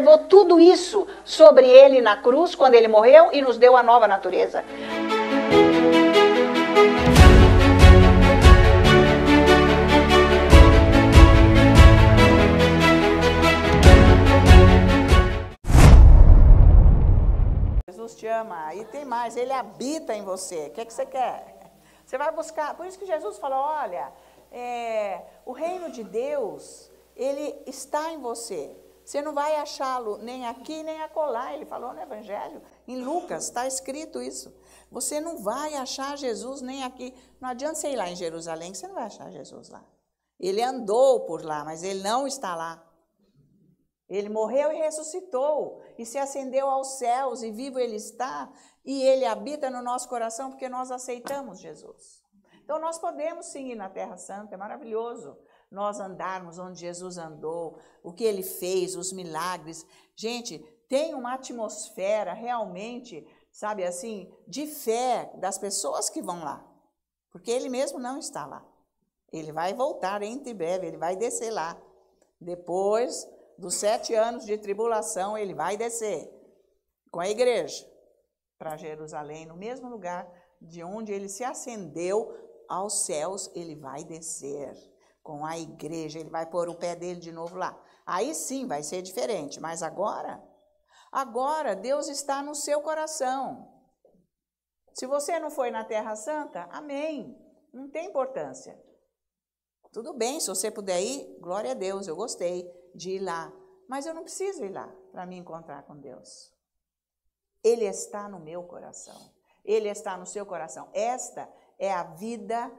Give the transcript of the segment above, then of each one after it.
levou tudo isso sobre ele na cruz, quando ele morreu, e nos deu a nova natureza. Jesus te ama, e tem mais, ele habita em você. O que é que você quer? Você vai buscar, por isso que Jesus falou, olha, o reino de Deus, ele está em você. Você não vai achá-lo nem aqui, nem acolá. Ele falou no Evangelho, em Lucas, está escrito isso. Você não vai achar Jesus nem aqui. Não adianta você ir lá em Jerusalém, que você não vai achar Jesus lá. Ele andou por lá, mas ele não está lá. Ele morreu e ressuscitou, e se ascendeu aos céus, e vivo ele está, e ele habita no nosso coração, porque nós aceitamos Jesus. Então nós podemos sim ir na Terra Santa, é maravilhoso nós andarmos onde Jesus andou, o que ele fez, os milagres. Gente, tem uma atmosfera realmente, sabe assim, de fé das pessoas que vão lá, porque ele mesmo não está lá. Ele vai voltar entre breve, ele vai descer lá. Depois dos 7 anos de tribulação, ele vai descer com a igreja para Jerusalém, no mesmo lugar de onde ele se ascendeu aos céus, ele vai descer com a igreja, ele vai pôr o pé dele de novo lá. Aí sim vai ser diferente, mas agora Deus está no seu coração. Se você não foi na Terra Santa, amém, não tem importância. Tudo bem, se você puder ir, glória a Deus, eu gostei de ir lá. Mas eu não preciso ir lá para me encontrar com Deus. Ele está no meu coração. Ele está no seu coração. Esta é a vida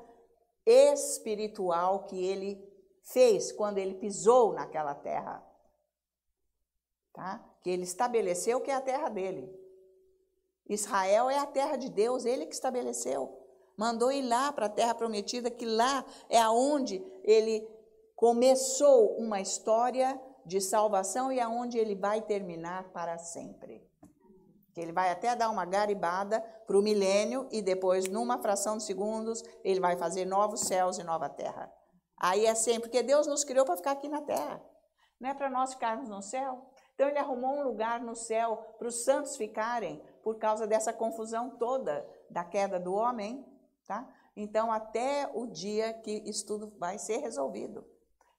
espiritual que ele fez quando ele pisou naquela terra. Tá? Que ele estabeleceu que é a terra dele. Israel é a terra de Deus, ele que estabeleceu. Mandou ir lá para a terra prometida, que lá é aonde ele começou uma história de salvação e aonde ele vai terminar para sempre. Que ele vai até dar uma garibada para o milênio e depois, numa fração de segundos, ele vai fazer novos céus e nova terra. Aí é sempre, porque Deus nos criou para ficar aqui na terra, não é para nós ficarmos no céu. Então ele arrumou um lugar no céu para os santos ficarem por causa dessa confusão toda da queda do homem, tá? Então até o dia que isso tudo vai ser resolvido.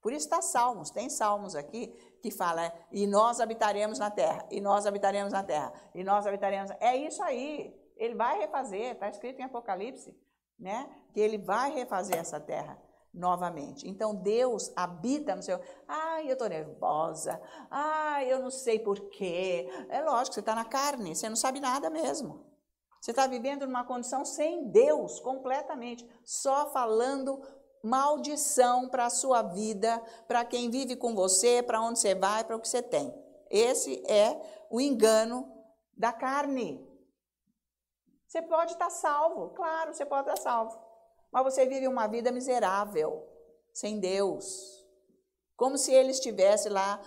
Por isso está Salmos, tem Salmos aqui que fala, e nós habitaremos na terra, e nós habitaremos na terra, e nós habitaremos... É isso aí, ele vai refazer, está escrito em Apocalipse, né? Que ele vai refazer essa terra novamente. Então Deus habita no seu... Ai, eu estou nervosa, ai, eu não sei porquê. É lógico, você está na carne, você não sabe nada mesmo. Você está vivendo numa condição sem Deus, completamente, só falando maldição para a sua vida, para quem vive com você, para onde você vai, para o que você tem. Esse é o engano da carne. Você pode estar salvo, claro, você pode estar salvo, mas você vive uma vida miserável, sem Deus, como se ele estivesse lá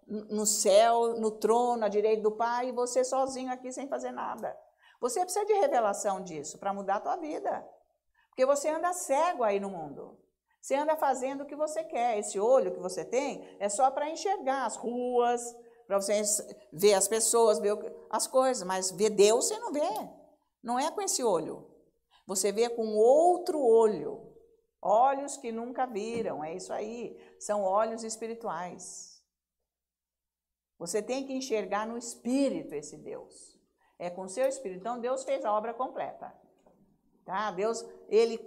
no céu, no trono, à direita do Pai, e você sozinho aqui sem fazer nada. Você precisa de revelação disso para mudar a tua vida, porque você anda cego aí no mundo. Você anda fazendo o que você quer. Esse olho que você tem é só para enxergar as ruas, para você ver as pessoas, ver as coisas, mas ver Deus você não vê. Não é com esse olho. Você vê com outro olho. Olhos que nunca viram, é isso aí. São olhos espirituais. Você tem que enxergar no Espírito esse Deus. É com o seu Espírito. Então Deus fez a obra completa. Tá? Deus, ele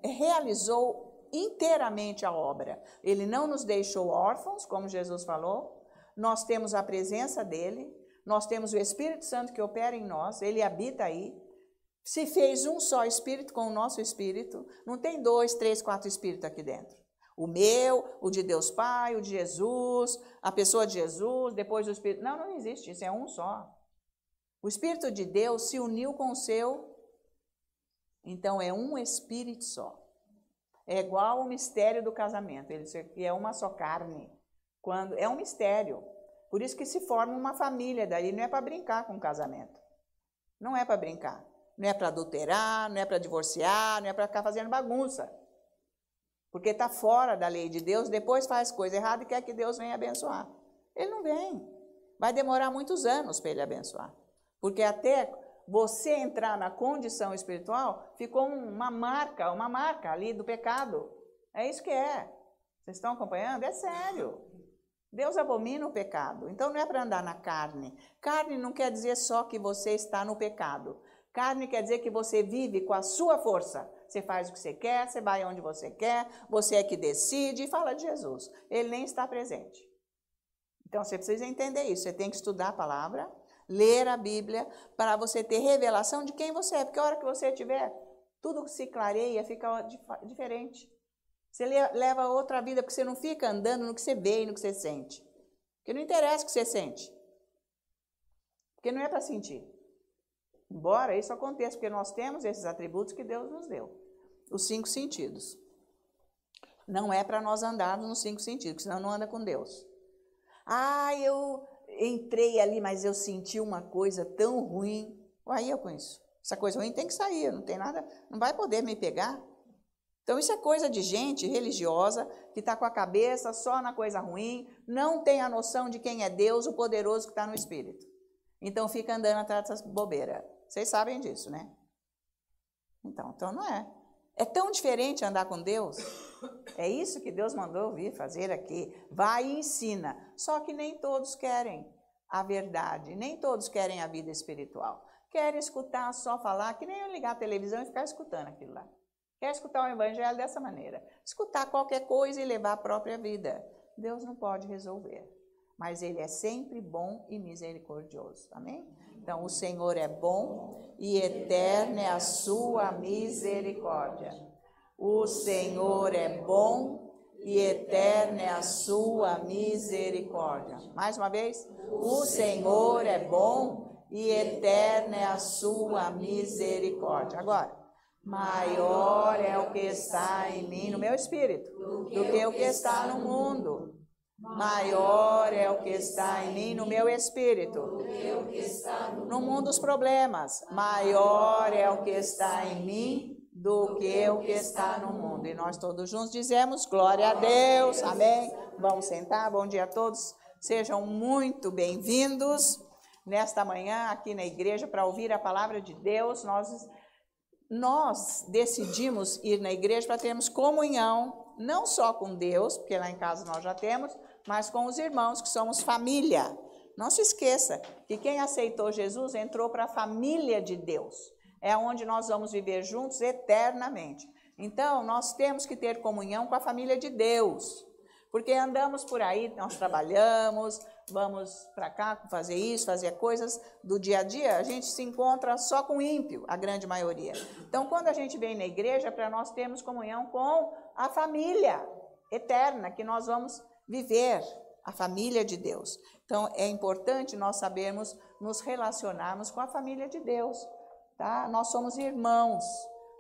realizou inteiramente a obra. Ele não nos deixou órfãos, como Jesus falou. Nós temos a presença dele, nós temos o Espírito Santo que opera em nós, ele habita aí. Se fez um só Espírito com o nosso Espírito, não tem 2, 3, 4 Espíritos aqui dentro. O meu, o de Deus Pai, o de Jesus, a pessoa de Jesus, depois o Espírito... Não, não existe, isso é um só. O Espírito de Deus se uniu com o seu, então é um Espírito só. É igual o mistério do casamento, ele é uma só carne. Quando é um mistério. Por isso que se forma uma família daí, não é para brincar com o casamento. Não é para brincar. Não é para adulterar, não é para divorciar, não é para ficar fazendo bagunça. Porque está fora da lei de Deus, depois faz coisa errada e quer que Deus venha abençoar. Ele não vem. Vai demorar muitos anos para ele abençoar. Porque até você entrar na condição espiritual, ficou uma marca ali do pecado. É isso que é. Vocês estão acompanhando? É sério. Deus abomina o pecado. Então não é para andar na carne. Carne não quer dizer só que você está no pecado. Carne quer dizer que você vive com a sua força. Você faz o que você quer, você vai onde você quer, você é que decide e fala de Jesus. Ele nem está presente. Então você precisa entender isso. Você tem que estudar a palavra, ler a Bíblia, para você ter revelação de quem você é. Porque a hora que você tiver, tudo se clareia, fica diferente. Você leva outra vida, porque você não fica andando no que você vê e no que você sente. Porque não interessa o que você sente. Porque não é para sentir. Embora isso aconteça, porque nós temos esses atributos que Deus nos deu. Os 5 sentidos. Não é para nós andarmos nos 5 sentidos, senão não anda com Deus. Ah, eu entrei ali, mas eu senti uma coisa tão ruim. Aí eu conheço. Essa coisa ruim tem que sair, não tem nada, não vai poder me pegar. Então isso é coisa de gente religiosa que está com a cabeça só na coisa ruim, não tem a noção de quem é Deus, o poderoso que está no Espírito. Então fica andando atrás dessas bobeiras. Vocês sabem disso, né? Então não é. É tão diferente andar com Deus. É isso que Deus mandou vir fazer aqui. Vai e ensina. Só que nem todos querem a verdade, nem todos querem a vida espiritual. Querem escutar, só falar, que nem eu ligar a televisão e ficar escutando aquilo lá. Quer escutar o evangelho dessa maneira. Escutar qualquer coisa e levar a própria vida. Deus não pode resolver. Mas Ele é sempre bom e misericordioso. Amém? Então, o Senhor é bom e eterna é a sua misericórdia. O Senhor é bom e eterna é a sua misericórdia. Mais uma vez. O Senhor é bom e eterna é a sua misericórdia. Agora, maior é o que está em mim, no meu espírito, do que o que está no mundo. Maior é o que está em mim, no meu espírito, no mundo dos problemas. Maior é o que está em mim do que o que está no mundo. E nós todos juntos dizemos, glória a Deus, amém. Vamos sentar, bom dia a todos. Sejam muito bem-vindos nesta manhã aqui na igreja para ouvir a palavra de Deus. Nós decidimos ir na igreja para termos comunhão, não só com Deus, porque lá em casa nós já temos, mas com os irmãos, que somos família. Não se esqueça que quem aceitou Jesus entrou para a família de Deus. É onde nós vamos viver juntos eternamente. Então, nós temos que ter comunhão com a família de Deus. Porque andamos por aí, nós trabalhamos, vamos para cá fazer isso, fazer coisas do dia a dia, a gente se encontra só com ímpio, a grande maioria. Então, quando a gente vem na igreja, é para nós termos comunhão com a família eterna, que nós vamos viver, a família de Deus. Então, é importante nós sabermos nos relacionarmos com a família de Deus, tá? Nós somos irmãos,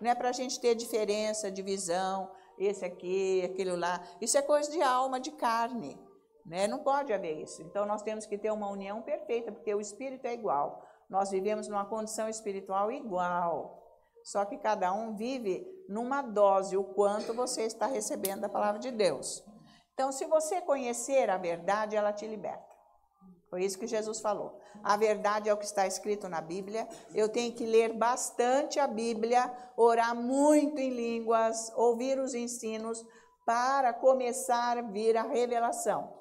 não é para a gente ter diferença, divisão, esse aqui, aquele lá. Isso é coisa de alma, de carne, né? Não pode haver isso. Então, nós temos que ter uma união perfeita, porque o Espírito é igual. Nós vivemos numa condição espiritual igual. Só que cada um vive numa dose, o quanto você está recebendo da palavra de Deus. Então, se você conhecer a verdade, ela te liberta. Foi isso que Jesus falou. A verdade é o que está escrito na Bíblia. Eu tenho que ler bastante a Bíblia, orar muito em línguas, ouvir os ensinos, para começar a vir a revelação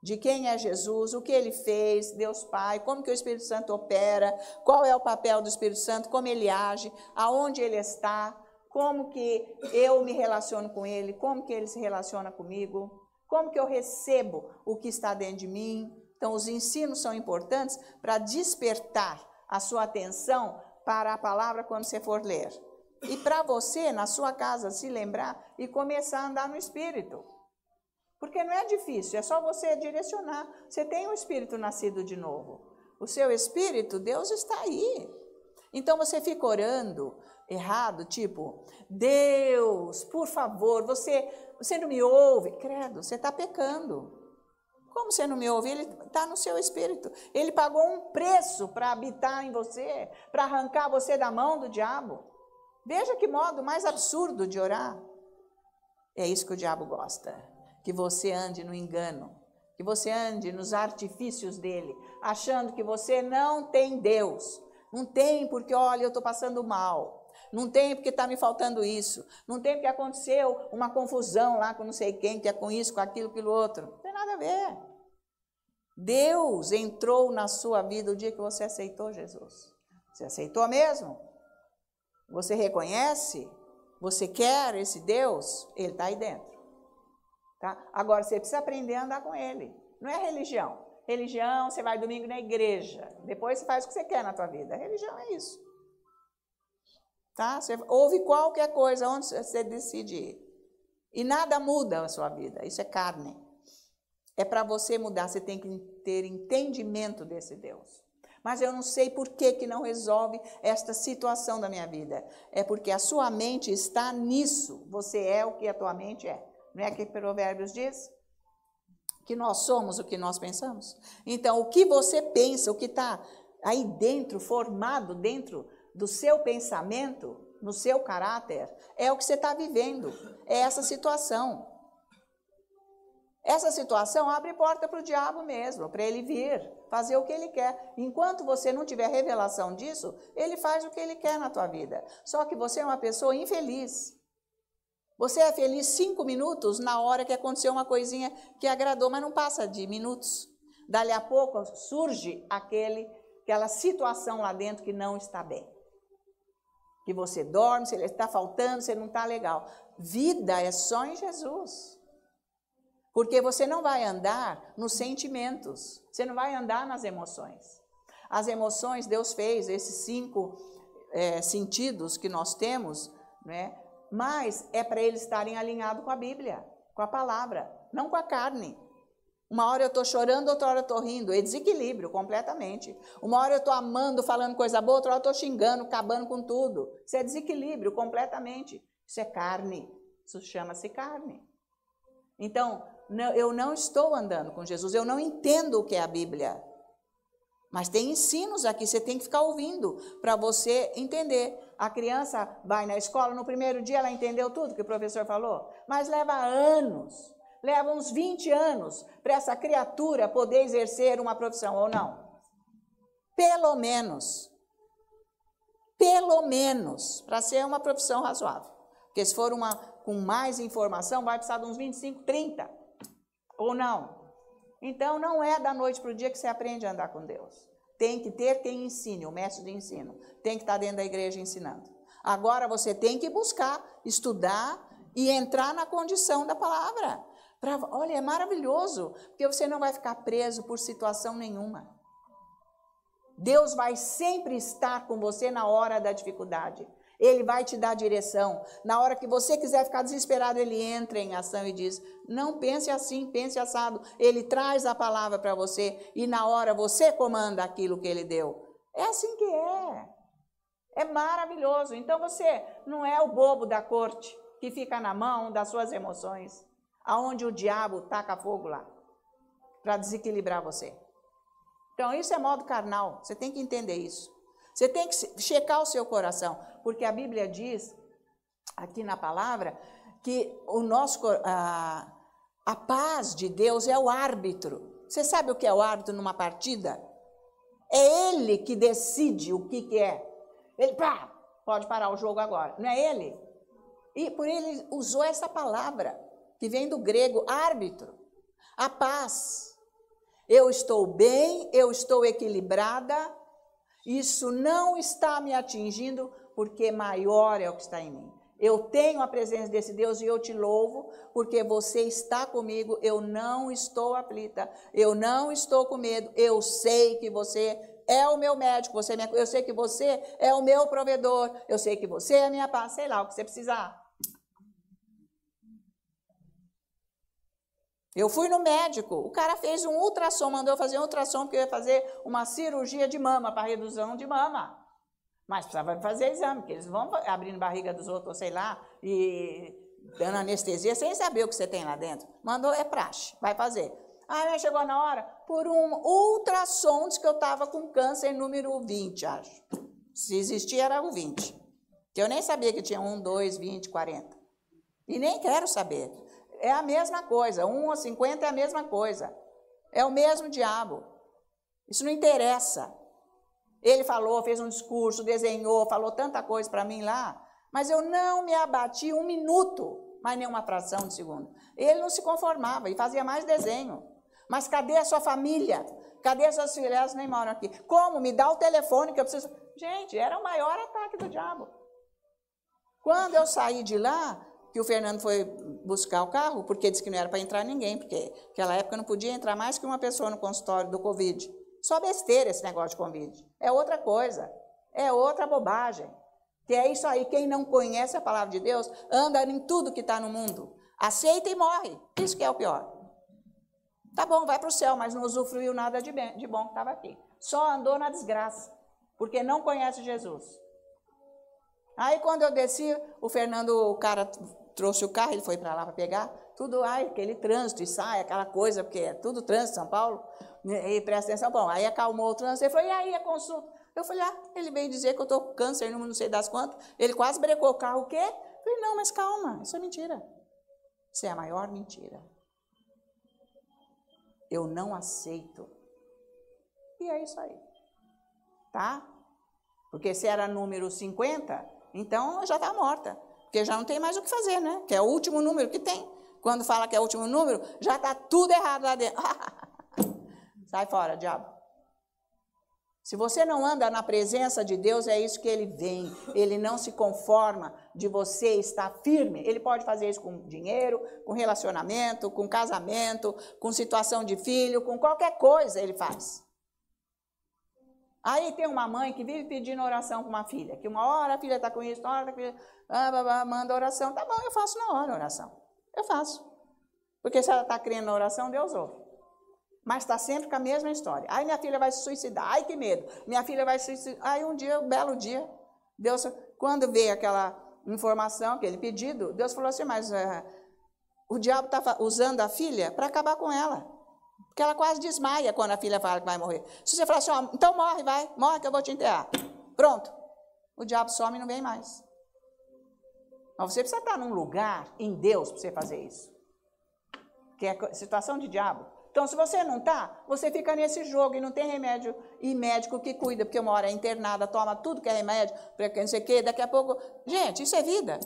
de quem é Jesus, o que Ele fez, Deus Pai, como que o Espírito Santo opera, qual é o papel do Espírito Santo, como Ele age, aonde Ele está, como que eu me relaciono com Ele, como que Ele se relaciona comigo, como que eu recebo o que está dentro de mim. Então, os ensinos são importantes para despertar a sua atenção para a palavra quando você for ler. E para você, na sua casa, se lembrar e começar a andar no Espírito. Porque não é difícil, é só você direcionar. Você tem um Espírito nascido de novo. O seu Espírito, Deus está aí. Então, você fica orando errado, tipo, Deus, por favor, você não me ouve? Credo, você está pecando. Como você não me ouve? Ele está no seu espírito. Ele pagou um preço para habitar em você, para arrancar você da mão do diabo. Veja que modo mais absurdo de orar. É isso que o diabo gosta. Que você ande no engano. Que você ande nos artifícios dele. achando que você não tem Deus. Não tem porque, olha, eu estou passando mal. Não tem porque está me faltando isso. Não tem porque aconteceu uma confusão lá com não sei quem, que é com isso, com aquilo, aquilo outro. Não tem nada a ver. Deus entrou na sua vida o dia que você aceitou Jesus. Você aceitou mesmo? Você reconhece? Você quer esse Deus? Ele está aí dentro. Tá? Agora, você precisa aprender a andar com ele. Não é religião. Religião, você vai domingo na igreja. Depois você faz o que você quer na tua vida. Religião é isso. Tá? Você ouve qualquer coisa, onde você decide ir. E nada muda a sua vida. Isso é carne. É para você mudar, você tem que ter entendimento desse Deus. Mas eu não sei por que não resolve esta situação da minha vida. É porque a sua mente está nisso. Você é o que a tua mente é. Não é que Provérbios diz? Que nós somos o que nós pensamos. Então, o que você pensa, o que está aí dentro, formado dentro do seu pensamento, no seu caráter, é o que você está vivendo. É essa situação. Essa situação abre porta para o diabo mesmo, para ele vir, fazer o que ele quer. Enquanto você não tiver revelação disso, ele faz o que ele quer na tua vida. Só que você é uma pessoa infeliz. Você é feliz 5 minutos na hora que aconteceu uma coisinha que agradou, mas não passa de minutos. Dali a pouco surge aquela situação lá dentro que não está bem. Que você dorme, se ele está faltando, você não está legal. Vida é só em Jesus. Porque você não vai andar nos sentimentos, você não vai andar nas emoções. As emoções, Deus fez esses 5 sentidos que nós temos, né? Mas é para eles estarem alinhados com a Bíblia, com a palavra, não com a carne. Uma hora eu estou chorando, outra hora eu estou rindo, é desequilíbrio completamente. Uma hora eu estou amando, falando coisa boa, outra hora eu estou xingando, acabando com tudo. Isso é desequilíbrio completamente. Isso é carne, isso chama-se carne. Então, eu não estou andando com Jesus, eu não entendo o que é a Bíblia. Mas tem ensinos aqui, você tem que ficar ouvindo para você entender. A criança vai na escola, no primeiro dia ela entendeu tudo que o professor falou, mas leva anos, leva uns 20 anos para essa criatura poder exercer uma profissão ou não. Pelo menos, para ser uma profissão razoável. Porque se for uma com mais informação, vai precisar de uns 25, 30. Ou não? Então, não é da noite para o dia que você aprende a andar com Deus. Tem que ter quem ensine, o mestre de ensino. Tem que estar dentro da igreja ensinando. Agora, você tem que buscar, estudar e entrar na condição da palavra. Olha, é maravilhoso, porque você não vai ficar preso por situação nenhuma. Deus vai sempre estar com você na hora da dificuldade. Ele vai te dar direção. Na hora que você quiser ficar desesperado, ele entra em ação e diz, não pense assim, pense assado. Ele traz a palavra para você e na hora você comanda aquilo que ele deu. É assim que é. É maravilhoso. Então você não é o bobo da corte que fica na mão das suas emoções, aonde o diabo taca fogo lá, para desequilibrar você. Então isso é modo carnal, você tem que entender isso. Você tem que checar o seu coração, porque a Bíblia diz, aqui na palavra, que a paz de Deus é o árbitro. Você sabe o que é o árbitro numa partida? É ele que decide o que é. Ele, pode parar o jogo agora. Não é ele? E por ele usou essa palavra, que vem do grego, árbitro. A paz. Eu estou bem, eu estou equilibrada. Isso não está me atingindo, porque maior é o que está em mim. Eu tenho a presença desse Deus e eu te louvo, porque você está comigo, eu não estou aflita, eu não estou com medo, eu sei que você é o meu médico, eu sei que você é o meu provedor, eu sei que você é a minha paz, sei lá o que você precisar. Eu fui no médico, o cara fez um ultrassom, mandou eu fazer um ultrassom, porque eu ia fazer uma cirurgia de mama, para redução de mama. Mas precisava fazer exame, porque eles vão abrindo barriga dos outros, sei lá, e dando anestesia, sem saber o que você tem lá dentro. Mandou, é praxe, vai fazer. Aí chegou na hora, por um ultrassom, disse que eu estava com câncer número 20, acho. Se existia, era o 20. Que eu nem sabia que tinha 1, 2, 20, 40. E nem quero saber. É a mesma coisa, 1 a 50 é a mesma coisa. É o mesmo diabo. Isso não interessa. Ele falou, fez um discurso, desenhou, falou tanta coisa para mim lá, mas eu não me abati um minuto, mas nem uma fração de segundo. Ele não se conformava e fazia mais desenho. Mas cadê a sua família? Cadê as suas filhas? Elas nem moram aqui. Como? Me dá o telefone que eu preciso... Gente, era o maior ataque do diabo. Quando eu saí de lá, que o Fernando foi buscar o carro, porque disse que não era para entrar ninguém, porque naquela época não podia entrar mais que uma pessoa no consultório do Covid. Só besteira esse negócio de Covid. É outra coisa. É outra bobagem. Que é isso aí, quem não conhece a palavra de Deus, anda em tudo que está no mundo. Aceita e morre. Isso que é o pior. Tá bom, vai para o céu, mas não usufruiu nada de bom que estava aqui. Só andou na desgraça, porque não conhece Jesus. Aí quando eu desci, o Fernando, o cara trouxe o carro, ele foi para lá para pegar, tudo, aquele trânsito e sai, aquela coisa, porque é tudo trânsito, São Paulo, e presta atenção, bom, aí acalmou o trânsito, ele falou, e aí a consulta? Eu falei, ele veio dizer que eu estou com câncer, não sei das quantas, ele quase brecou o carro, o quê? Eu falei, não, mas calma, isso é mentira. Isso é a maior mentira. Eu não aceito. E é isso aí. Tá? Porque se era número 50, então já está morta. Porque já não tem mais o que fazer, né? Que é o último número que tem. Quando fala que é o último número, já está tudo errado lá dentro. Sai fora, diabo. Se você não anda na presença de Deus, é isso que ele vem. Ele não se conforma de você estar firme. Ele pode fazer isso com dinheiro, com relacionamento, com casamento, com situação de filho, com qualquer coisa ele faz. Aí tem uma mãe que vive pedindo oração para uma filha, que uma hora a filha está com isso, uma hora a filha manda oração. Tá bom, eu faço na hora a oração. Eu faço. Porque se ela está crendo na oração, Deus ouve. Mas está sempre com a mesma história. Ai, minha filha vai se suicidar. Ai, que medo. Minha filha vai se suicidar. Aí um dia, um belo dia, Deus, quando veio aquela informação, aquele pedido, Deus falou assim, mas o diabo está usando a filha para acabar com ela. Porque ela quase desmaia quando a filha fala que vai morrer. Se você falar assim, então morre, vai, morre que eu vou te enterrar. Pronto. O diabo some e não vem mais. Mas você precisa estar num lugar em Deus para você fazer isso. Que é situação de diabo. Então, se você não está, você fica nesse jogo e não tem remédio e médico que cuida, porque uma hora é internada, toma tudo que é remédio, para não sei o quê, daqui a pouco... Gente, isso é vida.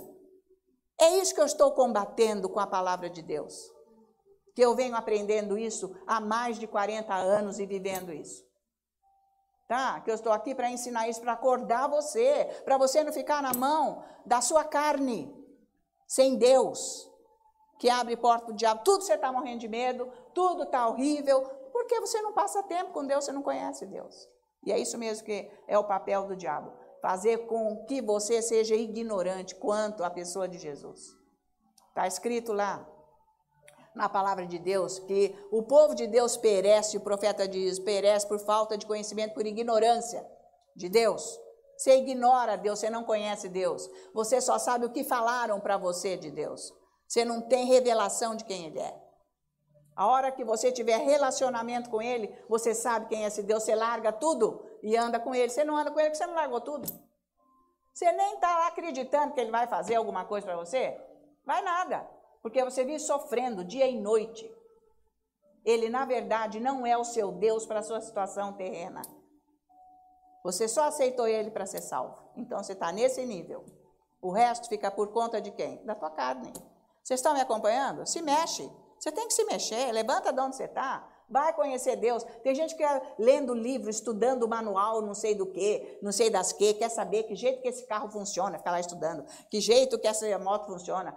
É isso que eu estou combatendo com a palavra de Deus. Que eu venho aprendendo isso há mais de 40 anos e vivendo isso. Tá? Que eu estou aqui para ensinar isso, para acordar você, para você não ficar na mão da sua carne, sem Deus. Que abre porta para o diabo, tudo você está morrendo de medo, tudo está horrível, porque você não passa tempo com Deus, você não conhece Deus. E é isso mesmo que é o papel do diabo, fazer com que você seja ignorante quanto à pessoa de Jesus. Está escrito lá, na palavra de Deus, que o povo de Deus perece, o profeta diz, perece por falta de conhecimento, por ignorância de Deus. Você ignora Deus, você não conhece Deus, você só sabe o que falaram para você de Deus. Você não tem revelação de quem Ele é. A hora que você tiver relacionamento com Ele, você sabe quem é esse Deus, você larga tudo e anda com Ele. Você não anda com Ele porque você não largou tudo. Você nem está lá acreditando que Ele vai fazer alguma coisa para você. Vai nada, porque você vive sofrendo dia e noite. Ele, na verdade, não é o seu Deus para a sua situação terrena. Você só aceitou Ele para ser salvo. Então, você está nesse nível. O resto fica por conta de quem? Da tua carne. Vocês estão me acompanhando? Se mexe. Você tem que se mexer. Levanta de onde você está. Vai conhecer Deus. Tem gente que é lendo livro, estudando manual, não sei do que, não sei das que, quer saber que jeito que esse carro funciona, fica lá estudando. Que jeito que essa moto funciona.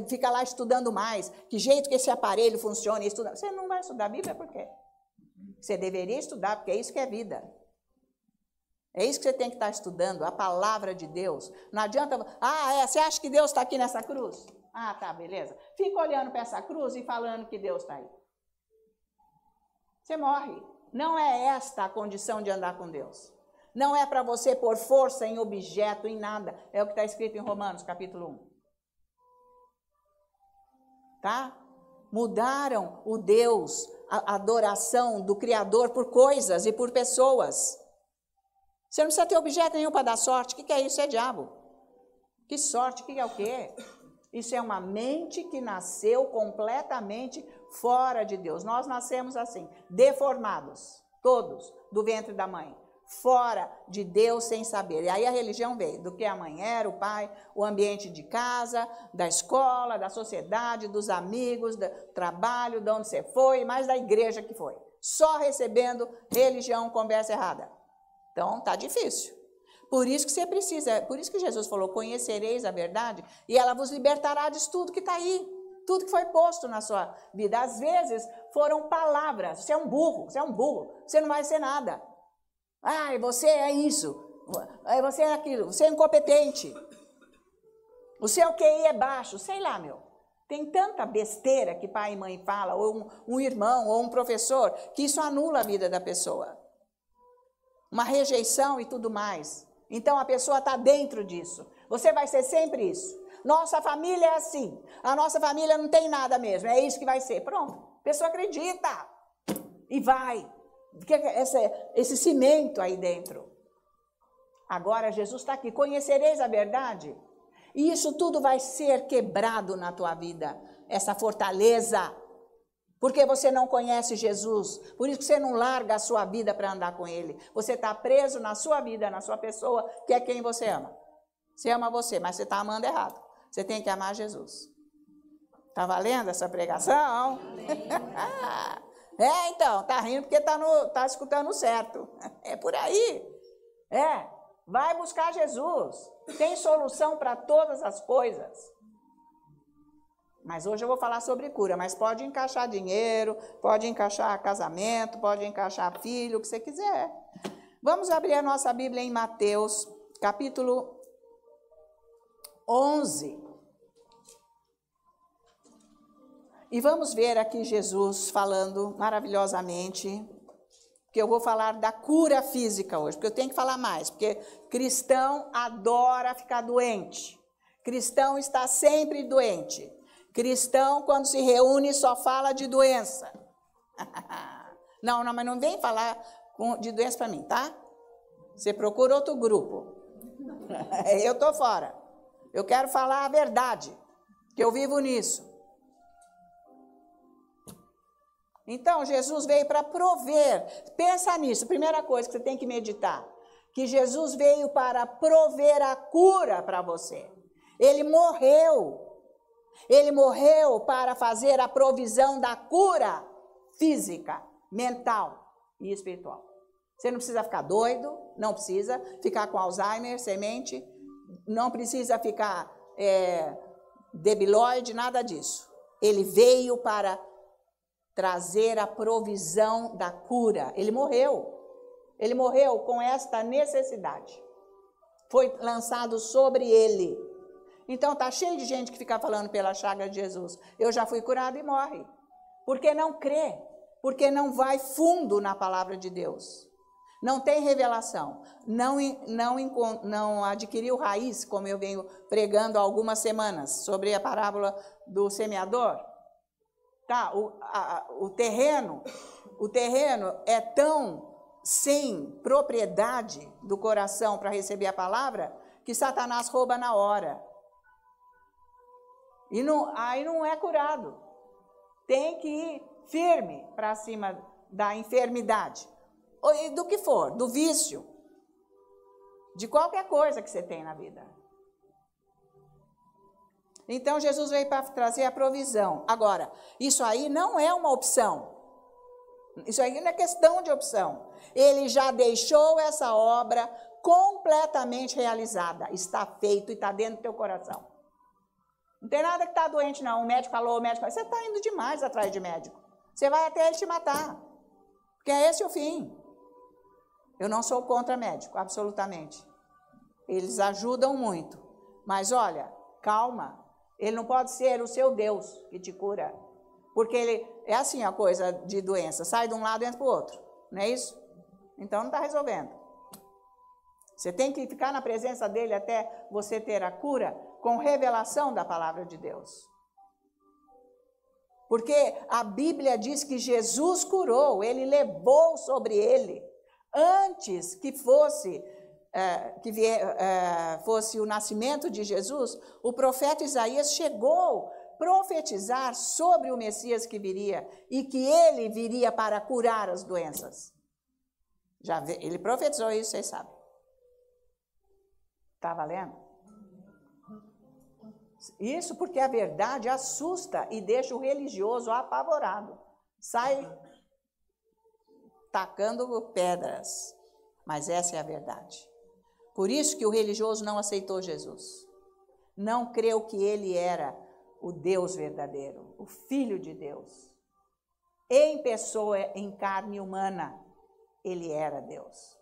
Fica lá estudando mais. Que jeito que esse aparelho funciona. Estuda. Você não vai estudar a Bíblia por quê? Você deveria estudar, porque é isso que é vida. É isso que você tem que estar estudando, a palavra de Deus. Não adianta... você acha que Deus está aqui nessa cruz? Tá, beleza. Fica olhando para essa cruz e falando que Deus está aí. Você morre. Não é esta a condição de andar com Deus. Não é para você pôr força em objeto, em nada. É o que está escrito em Romanos, capítulo 1. Tá? Mudaram o Deus, a adoração do Criador por coisas e por pessoas. Você não precisa ter objeto nenhum para dar sorte. O que é isso? É diabo. Que sorte? O que é o quê? Isso é uma mente que nasceu completamente fora de Deus. Nós nascemos assim, deformados. todos, do ventre da mãe, fora de Deus sem saber. E aí a religião veio, do que a mãe era, o pai, o ambiente de casa, da escola, da sociedade, dos amigos, do trabalho, de onde você foi, mais da igreja que foi. Só recebendo religião, conversa errada. Então, tá difícil. Por isso que você precisa, por isso que Jesus falou, conhecereis a verdade e ela vos libertará disso tudo que está aí, tudo que foi posto na sua vida. Às vezes foram palavras, você é um burro, você não vai ser nada. Ai, você é isso, você é aquilo, você é incompetente, o seu QI é baixo, sei lá, meu. Tem tanta besteira que pai e mãe falam, ou um irmão, ou um professor, que isso anula a vida da pessoa. Uma rejeição e tudo mais. Então, a pessoa está dentro disso. Você vai ser sempre isso. Nossa família é assim. A nossa família não tem nada mesmo. É isso que vai ser. Pronto. A pessoa acredita. E vai. Porque esse cimento aí dentro. Agora, Jesus está aqui. Conhecereis a verdade. E isso tudo vai ser quebrado na tua vida. Essa fortaleza. Porque você não conhece Jesus, por isso que você não larga a sua vida para andar com Ele. Você está preso na sua vida, na sua pessoa, que é quem você ama. Você ama você, mas você está amando errado. Você tem que amar Jesus. Está valendo essa pregação? Então, está rindo porque está escutando certo. É por aí. Vai buscar Jesus. Tem solução para todas as coisas. Mas hoje eu vou falar sobre cura, mas pode encaixar dinheiro, pode encaixar casamento, pode encaixar filho, o que você quiser. Vamos abrir a nossa Bíblia em Mateus, capítulo 11. E vamos ver aqui Jesus falando maravilhosamente, que eu vou falar da cura física hoje, porque eu tenho que falar mais, porque cristão adora ficar doente. Cristão está sempre doente. Cristão, quando se reúne, só fala de doença. Não, mas não vem falar de doença para mim, tá? Você procura outro grupo. Eu estou fora. Eu quero falar a verdade, que eu vivo nisso. Então, Jesus veio para prover. Pensa nisso, primeira coisa que você tem que meditar. Que Jesus veio para prover a cura para você. Ele morreu. Ele morreu para fazer a provisão da cura física, mental e espiritual. Você não precisa ficar doido, não precisa ficar com Alzheimer, semente, não precisa ficar debilóide, nada disso. Ele veio para trazer a provisão da cura. Ele morreu. Ele morreu com esta necessidade. Foi lançado sobre ele. Então, está cheio de gente que fica falando pela chaga de Jesus. Eu já fui curado e morre. Porque não crê. Porque não vai fundo na palavra de Deus. Não tem revelação. Não adquiriu raiz, como eu venho pregando há algumas semanas, sobre a parábola do semeador. Tá, o terreno é tão sem propriedade do coração para receber a palavra, que Satanás rouba na hora. E aí não é curado. Tem que ir firme para cima da enfermidade. Do que for, do vício. De qualquer coisa que você tem na vida. Então, Jesus veio para trazer a provisão. Agora, isso aí não é uma opção. Isso aí não é questão de opção. Ele já deixou essa obra completamente realizada. Está feito e está dentro do teu coração. Não tem nada que está doente, não. O médico falou, você está indo demais atrás de médico. Você vai até ele te matar. Porque é esse o fim. Eu não sou contra médico, absolutamente. Eles ajudam muito. Mas olha, calma. Ele não pode ser o seu Deus que te cura. Porque ele é assim a coisa de doença. Sai de um lado e entra para o outro. Não é isso? Então não está resolvendo. Você tem que ficar na presença dele até você ter a cura com revelação da palavra de Deus. Porque a Bíblia diz que Jesus curou, ele levou sobre ele, antes que fosse o nascimento de Jesus, o profeta Isaías chegou a profetizar sobre o Messias que viria, e que ele viria para curar as doenças. Ele profetizou isso, vocês sabem. Está valendo? Isso porque a verdade assusta e deixa o religioso apavorado. Sai tacando pedras. Mas essa é a verdade. Por isso que o religioso não aceitou Jesus. Não creu que ele era o Deus verdadeiro, o Filho de Deus. Em pessoa, em carne humana, ele era Deus.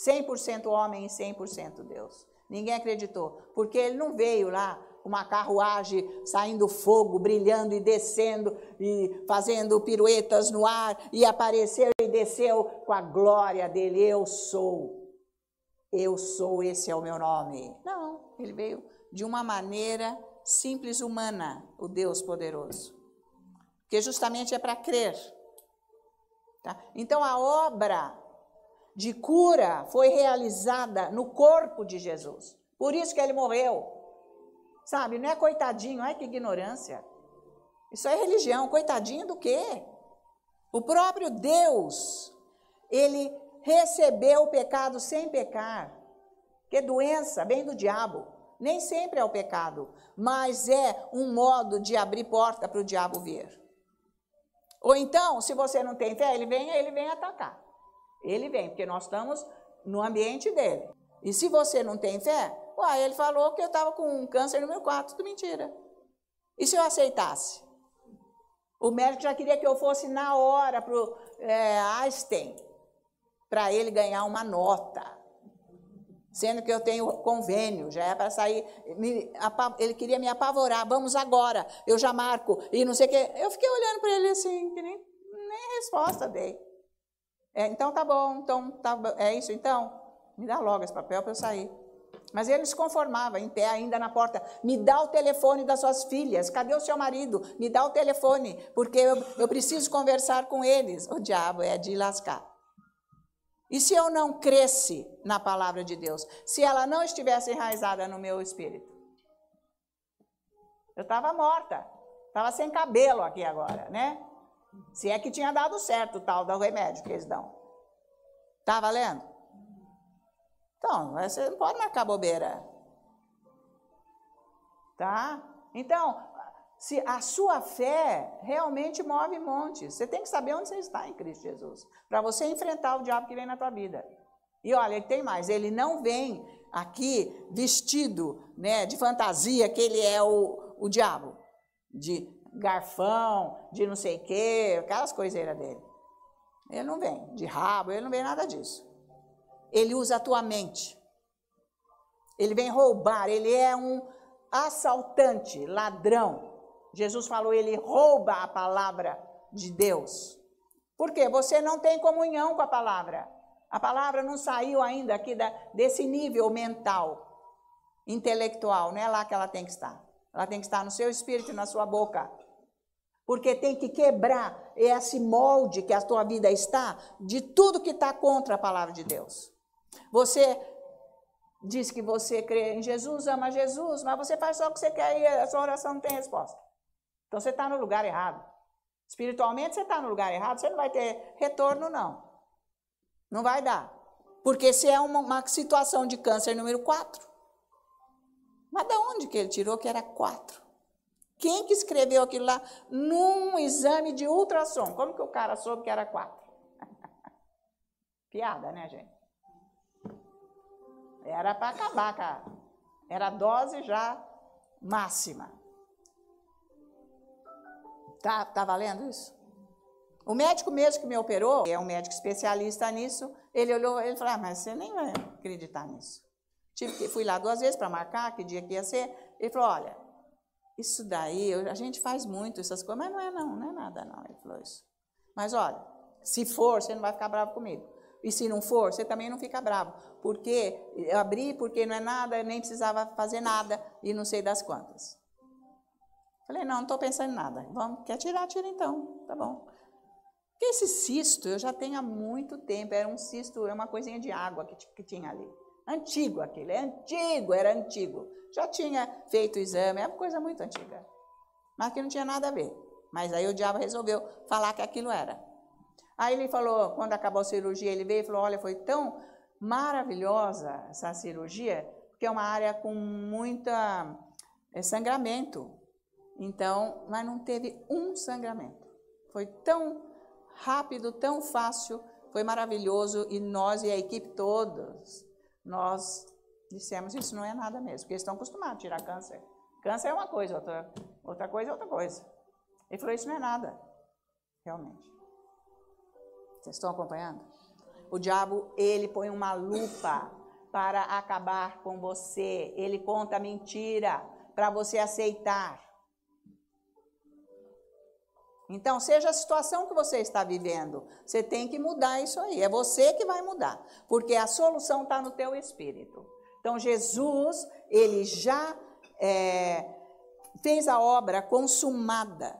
100% homem e 100% Deus. Ninguém acreditou, porque ele não veio lá com uma carruagem saindo fogo, brilhando e descendo e fazendo piruetas no ar, e apareceu e desceu com a glória dele. Eu sou, esse é o meu nome. Não, ele veio de uma maneira simples, humana, o Deus poderoso. Porque justamente é para crer. Tá? Então a obra de cura foi realizada no corpo de Jesus. Por isso que ele morreu. Sabe, não é coitadinho, ai que ignorância. Isso é religião, coitadinho do quê? O próprio Deus, ele recebeu o pecado sem pecar. Porque doença vem do diabo. Nem sempre é o pecado, mas é um modo de abrir porta para o diabo vir. Ou então, se você não tem fé, ele vem atacar. Ele vem, porque nós estamos no ambiente dele. E se você não tem fé, ele falou que eu estava com um câncer número 4, tudo mentira. E se eu aceitasse? O médico já queria que eu fosse na hora para o Einstein, para ele ganhar uma nota. Sendo que eu tenho convênio, já é para sair, ele queria me apavorar, vamos agora, eu já marco, e não sei o quê. Eu fiquei olhando para ele assim, que nem resposta dei. Então tá bom, então é isso então? Me dá logo esse papel para eu sair. Mas ele se conformava, em pé ainda na porta. Me dá o telefone das suas filhas, cadê o seu marido? Me dá o telefone, porque eu preciso conversar com eles. O diabo é de lascar. E se eu não cresce na palavra de Deus? Se ela não estivesse enraizada no meu espírito? Eu estava morta. Estava sem cabelo aqui agora, né? Se é que tinha dado certo o tal do remédio que eles dão. Tá valendo? Então, você não pode marcar bobeira. Tá? Então, se a sua fé realmente move montes, você tem que saber onde você está em Cristo Jesus, para você enfrentar o diabo que vem na tua vida. E olha, ele tem mais, ele não vem aqui vestido, né, de fantasia, que ele é o diabo, de garfão, de não sei o quê, aquelas coiseiras dele. Ele não vem de rabo, ele não vem nada disso. Ele usa a tua mente. Ele vem roubar, ele é um assaltante, ladrão. Jesus falou, ele rouba a palavra de Deus. Por quê? Você não tem comunhão com a palavra. A palavra não saiu ainda aqui desse nível mental, intelectual. Não é lá que ela tem que estar. Ela tem que estar no seu espírito e na sua boca. Porque tem que quebrar esse molde que a tua vida está, de tudo que está contra a palavra de Deus. Você diz que você crê em Jesus, ama Jesus, mas você faz só o que você quer e a sua oração não tem resposta. Então você está no lugar errado. Espiritualmente você está no lugar errado, você não vai ter retorno não. Não vai dar. Porque se é uma situação de câncer número 4. Mas de onde que ele tirou que era 4? Quem que escreveu aquilo lá num exame de ultrassom? Como que o cara soube que era 4? Piada, né, gente? Era para acabar, cara. Era a dose já máxima. Tá valendo isso? O médico mesmo que me operou, é um médico especialista nisso, ele olhou, ele falou, mas você nem vai acreditar nisso. Fui lá 2 vezes para marcar que dia que ia ser, ele falou, olha, isso daí, a gente faz muito essas coisas, mas não é nada não, ele falou isso. Mas olha, se for, você não vai ficar bravo comigo. E se não for, você também não fica bravo, porque eu abri, porque não é nada, eu nem precisava fazer nada, e não sei das quantas. Falei, não estou pensando em nada. Quer tirar, tira então, tá bom. Porque esse cisto eu já tenho há muito tempo, era um cisto, é uma coisinha de água que tinha ali. Antigo aquele, era antigo. Já tinha feito o exame, é uma coisa muito antiga. Mas que não tinha nada a ver. Mas aí o diabo resolveu falar que aquilo era. Aí ele falou, quando acabou a cirurgia, ele veio e falou, olha, foi tão maravilhosa essa cirurgia, porque é uma área com muita sangramento. Então, mas não teve um sangramento. Foi tão rápido, tão fácil, foi maravilhoso. E nós e a equipe todos, nós dissemos, isso não é nada mesmo, porque eles estão acostumados a tirar câncer. Câncer é uma coisa, outra coisa é outra coisa. Ele falou, isso não é nada, realmente. Vocês estão acompanhando? O diabo, ele põe uma lupa para acabar com você. Ele conta mentira para você aceitar. Então, seja a situação que você está vivendo, você tem que mudar isso aí. É você que vai mudar, porque a solução está no teu espírito. Então, Jesus, ele já fez a obra consumada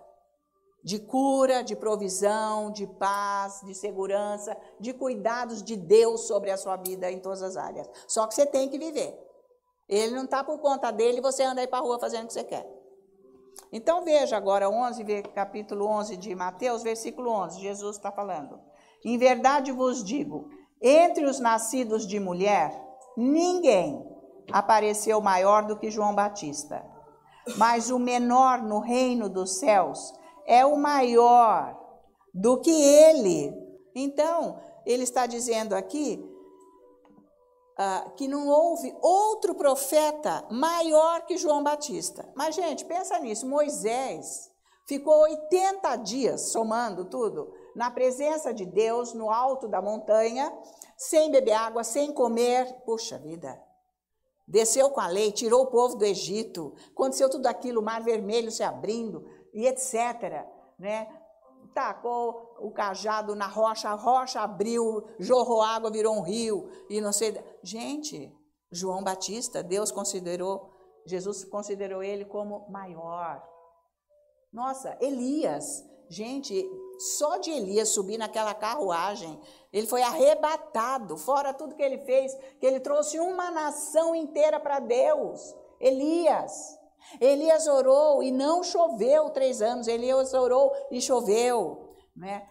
de cura, de provisão, de paz, de segurança, de cuidados de Deus sobre a sua vida em todas as áreas. Só que você tem que viver. Ele não está por conta dele e você anda aí para a rua fazendo o que você quer. Então veja agora capítulo 11 de Mateus, versículo 11, Jesus está falando. Em verdade vos digo, entre os nascidos de mulher, ninguém apareceu maior do que João Batista. Mas o menor no reino dos céus é o maior do que ele. Então, ele está dizendo aqui que não houve outro profeta maior que João Batista. Mas, gente, pensa nisso. Moisés ficou 80 dias, somando tudo, na presença de Deus, no alto da montanha, sem beber água, sem comer. Puxa vida! Desceu com a lei, tirou o povo do Egito, aconteceu tudo aquilo, o mar vermelho se abrindo, e etc., né? Tacou o cajado na rocha, a rocha abriu, jorrou água, virou um rio, e não sei... Gente, João Batista, Jesus considerou ele como maior. Nossa, Elias, gente, só de Elias subir naquela carruagem, ele foi arrebatado, fora tudo que ele fez, que ele trouxe uma nação inteira para Deus. Elias orou e não choveu 3 anos, Elias orou e choveu, né?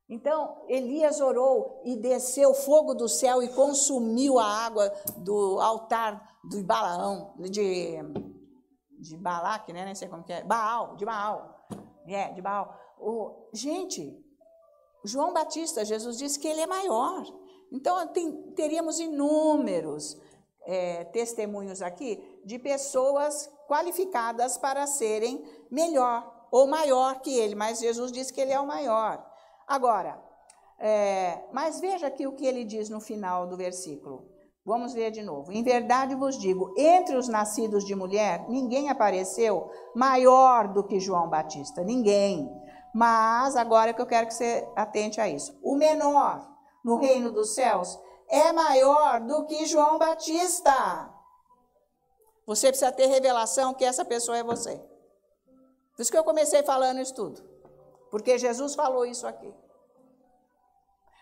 Então, Elias orou e desceu fogo do céu e consumiu a água do altar de Balaão, de Balaque, né? Nem sei como que é, de Baal. Gente, João Batista, Jesus disse que ele é maior. Então, teríamos inúmeros testemunhos aqui de pessoas qualificadas para serem melhor ou maior que ele, mas Jesus disse que ele é o maior. Agora, mas veja aqui o que ele diz no final do versículo. Vamos ver de novo. Em verdade vos digo, entre os nascidos de mulher, ninguém apareceu maior do que João Batista, ninguém. Mas agora é que eu quero que você atente a isso. O menor no reino dos céus é maior do que João Batista. Você precisa ter revelação que essa pessoa é você. Por isso que eu comecei falando isso tudo. Porque Jesus falou isso aqui.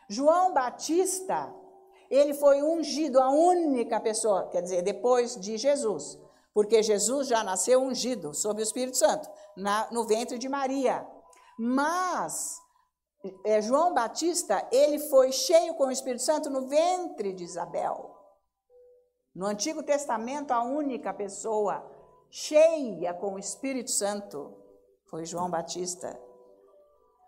João Batista, ele foi ungido, a única pessoa, quer dizer, depois de Jesus. Porque Jesus já nasceu ungido, sob o Espírito Santo, no ventre de Maria. Mas João Batista, ele foi cheio com o Espírito Santo no ventre de Isabel. No Antigo Testamento, a única pessoa cheia com o Espírito Santo foi João Batista.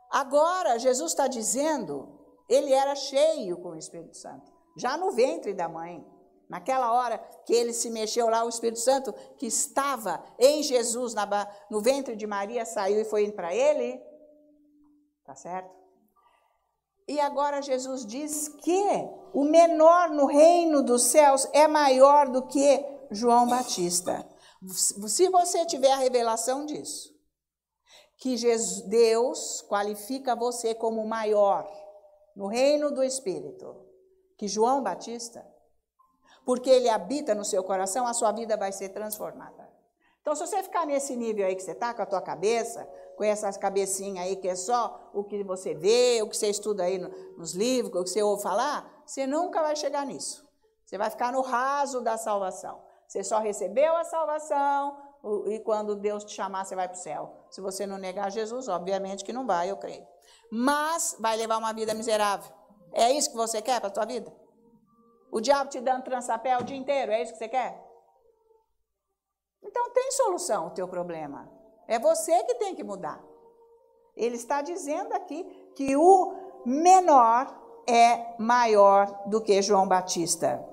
Agora, Jesus está dizendo, ele era cheio com o Espírito Santo, já no ventre da mãe. Naquela hora que ele se mexeu lá, o Espírito Santo que estava em Jesus, no ventre de Maria, saiu e foi indo para ele. Tá certo? E agora Jesus diz que o menor no reino dos céus é maior do que João Batista. Se você tiver a revelação disso, que Deus qualifica você como maior no reino do Espírito, que João Batista, porque ele habita no seu coração, a sua vida vai ser transformada. Então, se você ficar nesse nível aí que você está, com a tua cabeça, com essas cabecinhas aí, que é só o que você vê, o que você estuda aí nos livros, o que você ouve falar, você nunca vai chegar nisso. Você vai ficar no raso da salvação. Você só recebeu a salvação, e quando Deus te chamar, você vai para o céu. Se você não negar Jesus, obviamente que não vai, eu creio. Mas vai levar uma vida miserável. É isso que você quer para a tua vida? O diabo te dando trançapé o dia inteiro, é isso que você quer? Então tem solução o teu problema. É você que tem que mudar. Ele está dizendo aqui que o menor é maior do que João Batista.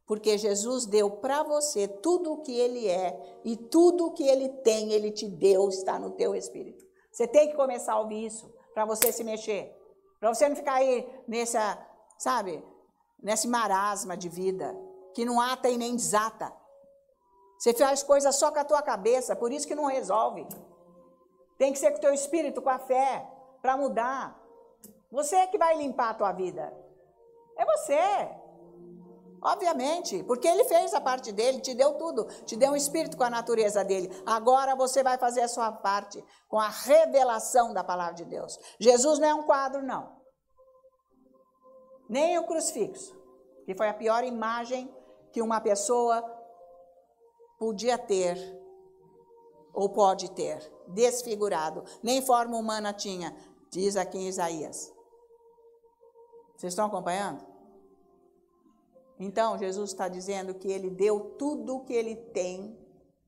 Porque Jesus deu para você tudo o que ele é e tudo o que ele tem, ele te deu, está no teu espírito. Você tem que começar a ouvir isso para você se mexer. Para você não ficar aí nesse marasma de vida, que não ata e nem desata. Você faz coisas só com a tua cabeça, por isso que não resolve. Tem que ser com o teu espírito, com a fé, para mudar. Você é que vai limpar a tua vida. É você. Obviamente, porque ele fez a parte dele, te deu tudo, te deu um espírito com a natureza dele. Agora você vai fazer a sua parte com a revelação da palavra de Deus. Jesus não é um quadro, não. Nem o crucifixo, que foi a pior imagem que uma pessoa podia ter, ou pode ter, desfigurado. Nem forma humana tinha, diz aqui em Isaías. Vocês estão acompanhando? Então, Jesus está dizendo que ele deu tudo o que ele tem,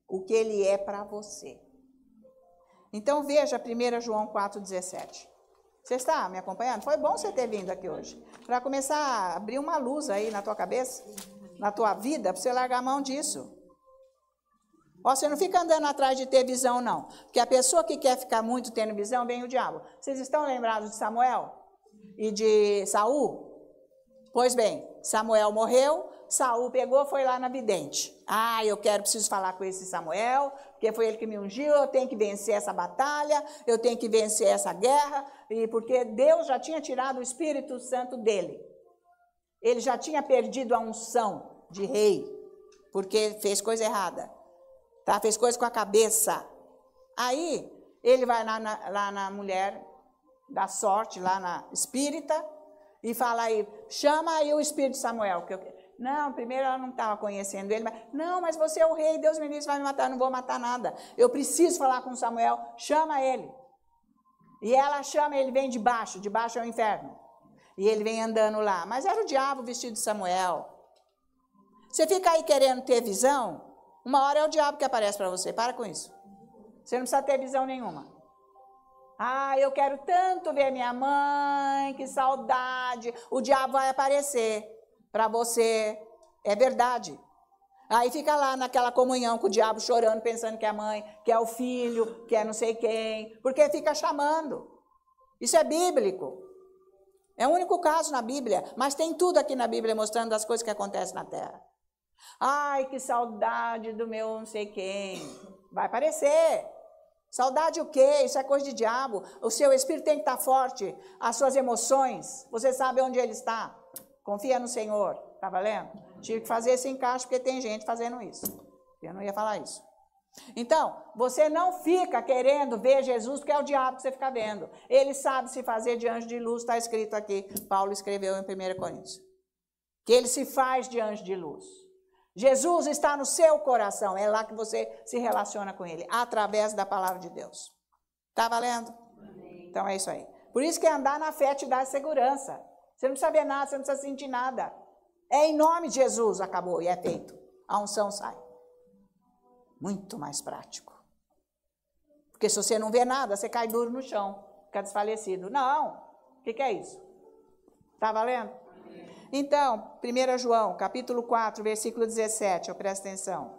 o que ele é para você. Então, veja 1 João 4,17. Você está me acompanhando? Foi bom você ter vindo aqui hoje. Para começar a abrir uma luz aí na tua cabeça, na tua vida, para você largar a mão disso. Ó, você não fica andando atrás de ter visão, não. Porque a pessoa que quer ficar muito tendo visão, vem o diabo. Vocês estão lembrados de Samuel e de Saul? Pois bem, Samuel morreu, Saul pegou, foi lá na vidente. Eu preciso falar com esse Samuel, porque foi ele que me ungiu, eu tenho que vencer essa batalha, eu tenho que vencer essa guerra, e porque Deus já tinha tirado o Espírito Santo dele. Ele já tinha perdido a unção de rei, porque fez coisa errada, tá? Fez coisa com a cabeça. Aí, ele vai lá na mulher da sorte, lá na espírita, e fala aí, chama aí o espírito de Samuel. Não, primeiro ela não estava conhecendo ele, mas você é o rei, Deus me disse, vai me matar, não vou matar nada. Eu preciso falar com Samuel, chama ele. E ela chama, ele vem de baixo é o inferno. E ele vem andando lá, mas era o diabo vestido de Samuel. Você fica aí querendo ter visão, uma hora é o diabo que aparece para você, para com isso. Você não precisa ter visão nenhuma. Eu quero tanto ver minha mãe, que saudade. O diabo vai aparecer para você, é verdade. Aí fica lá naquela comunhão com o diabo chorando, pensando que é a mãe, que é o filho, que é não sei quem, porque fica chamando. Isso é bíblico. É o único caso na Bíblia, mas tem tudo aqui na Bíblia mostrando as coisas que acontecem na terra. Que saudade do meu não sei quem. Vai aparecer. Saudade o quê? Isso é coisa de diabo. O seu espírito tem que estar forte. As suas emoções, você sabe onde ele está. Confia no Senhor. Tá valendo? Tive que fazer esse encaixe porque tem gente fazendo isso. Eu não ia falar isso. Então, você não fica querendo ver Jesus porque é o diabo que você fica vendo. Ele sabe se fazer de anjo de luz, está escrito aqui. Paulo escreveu em 1 Coríntios. Que ele se faz de anjo de luz. Jesus está no seu coração, é lá que você se relaciona com ele, através da palavra de Deus. Tá valendo? Amém. Então é isso aí. Por isso que andar na fé te dá segurança. Você não precisa ver nada, você não precisa sentir nada. É em nome de Jesus, acabou e é feito. A unção sai. Muito mais prático. Porque se você não vê nada, você cai duro no chão, fica desfalecido. Não, o que é isso? Tá valendo? Então, 1 João, capítulo 4, versículo 17, presta atenção.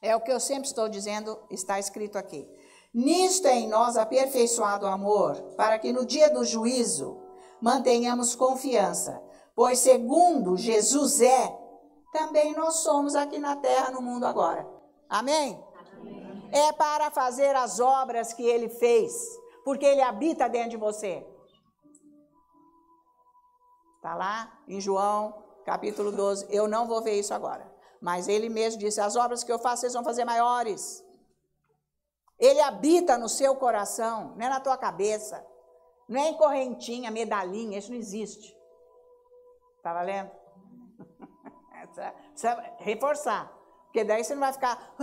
É o que eu sempre estou dizendo, está escrito aqui. Nisto é em nós aperfeiçoado o amor, para que no dia do juízo mantenhamos confiança. Pois segundo Jesus é, também nós somos aqui na terra, no mundo agora. Amém? Amém. É para fazer as obras que ele fez, porque ele habita dentro de você. Está lá em João, capítulo 12. Eu não vou ver isso agora. Mas ele mesmo disse, as obras que eu faço, vocês vão fazer maiores. Ele habita no seu coração, não é na tua cabeça. Não é em correntinha, medalhinha, isso não existe. Está valendo? Precisa reforçar. Porque daí você não vai ficar...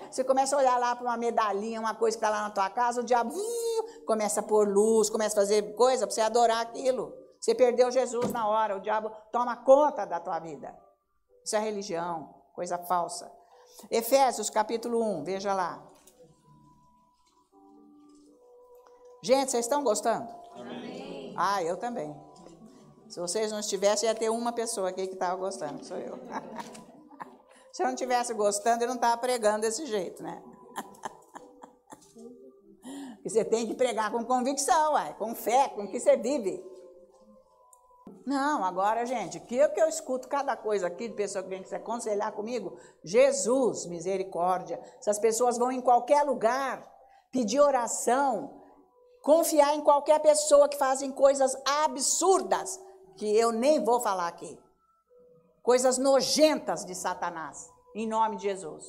Você começa a olhar lá para uma medalhinha, uma coisa que está lá na tua casa, o diabo começa a pôr luz, começa a fazer coisa para você adorar aquilo. Você perdeu Jesus na hora, o diabo toma conta da tua vida. Isso é religião, coisa falsa. Efésios capítulo 1, veja lá. Gente, vocês estão gostando? Amém. Ah, eu também. Se vocês não estivessem, ia ter uma pessoa aqui que estava gostando, que sou eu. Se eu não estivesse gostando, eu não estava pregando desse jeito, né? Porque você tem que pregar com convicção, com fé, com que você vive. Não, agora, gente, que eu escuto cada coisa aqui de pessoa que vem se aconselhar comigo. Jesus, misericórdia. Essas pessoas vão em qualquer lugar pedir oração, confiar em qualquer pessoa que fazem coisas absurdas, que eu nem vou falar aqui. Coisas nojentas de Satanás, em nome de Jesus.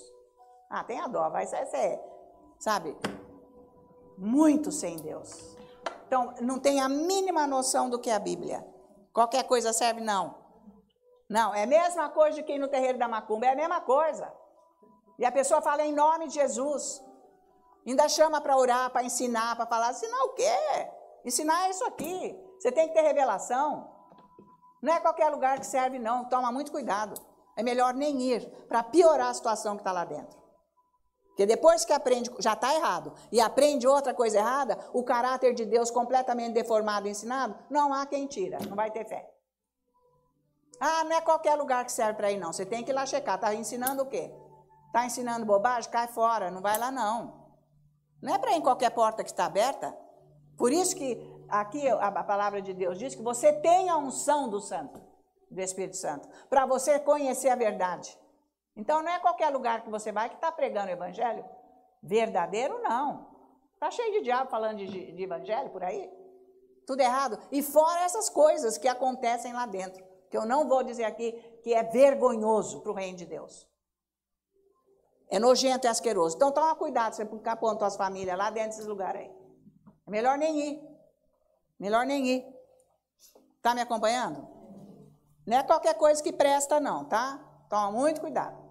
Ah, tenha dó, vai ser, sabe, muito sem Deus. Então, não tem a mínima noção do que é a Bíblia. Qualquer coisa serve? Não. Não, é a mesma coisa de quem ir no terreiro da macumba, é a mesma coisa. E a pessoa fala em nome de Jesus. Ainda chama para orar, para ensinar, para falar. Ensinar o quê? Ensinar é isso aqui. Você tem que ter revelação. Não é qualquer lugar que serve, não. Toma muito cuidado. É melhor nem ir, para piorar a situação que está lá dentro. Porque depois que aprende, já está errado, e aprende outra coisa errada, o caráter de Deus completamente deformado e ensinado, não há quem tira, não vai ter fé. Ah, não é qualquer lugar que serve para ir, não. Você tem que ir lá checar. Está ensinando o quê? Está ensinando bobagem? Cai fora, não vai lá, não. Não é para ir em qualquer porta que está aberta. Por isso que aqui a palavra de Deus diz que você tem a unção do Santo, do Espírito Santo, para você conhecer a verdade. Então, não é qualquer lugar que você vai que está pregando o evangelho verdadeiro, não. Está cheio de diabo falando de evangelho por aí. Tudo errado. E fora essas coisas que acontecem lá dentro, que eu não vou dizer aqui, que é vergonhoso para o reino de Deus. É nojento e asqueroso. Então, toma cuidado, você ficar pondo as famílias lá dentro desses lugares aí. É melhor nem ir. Melhor nem ir. Está me acompanhando? Não é qualquer coisa que presta, não, tá? Toma muito cuidado.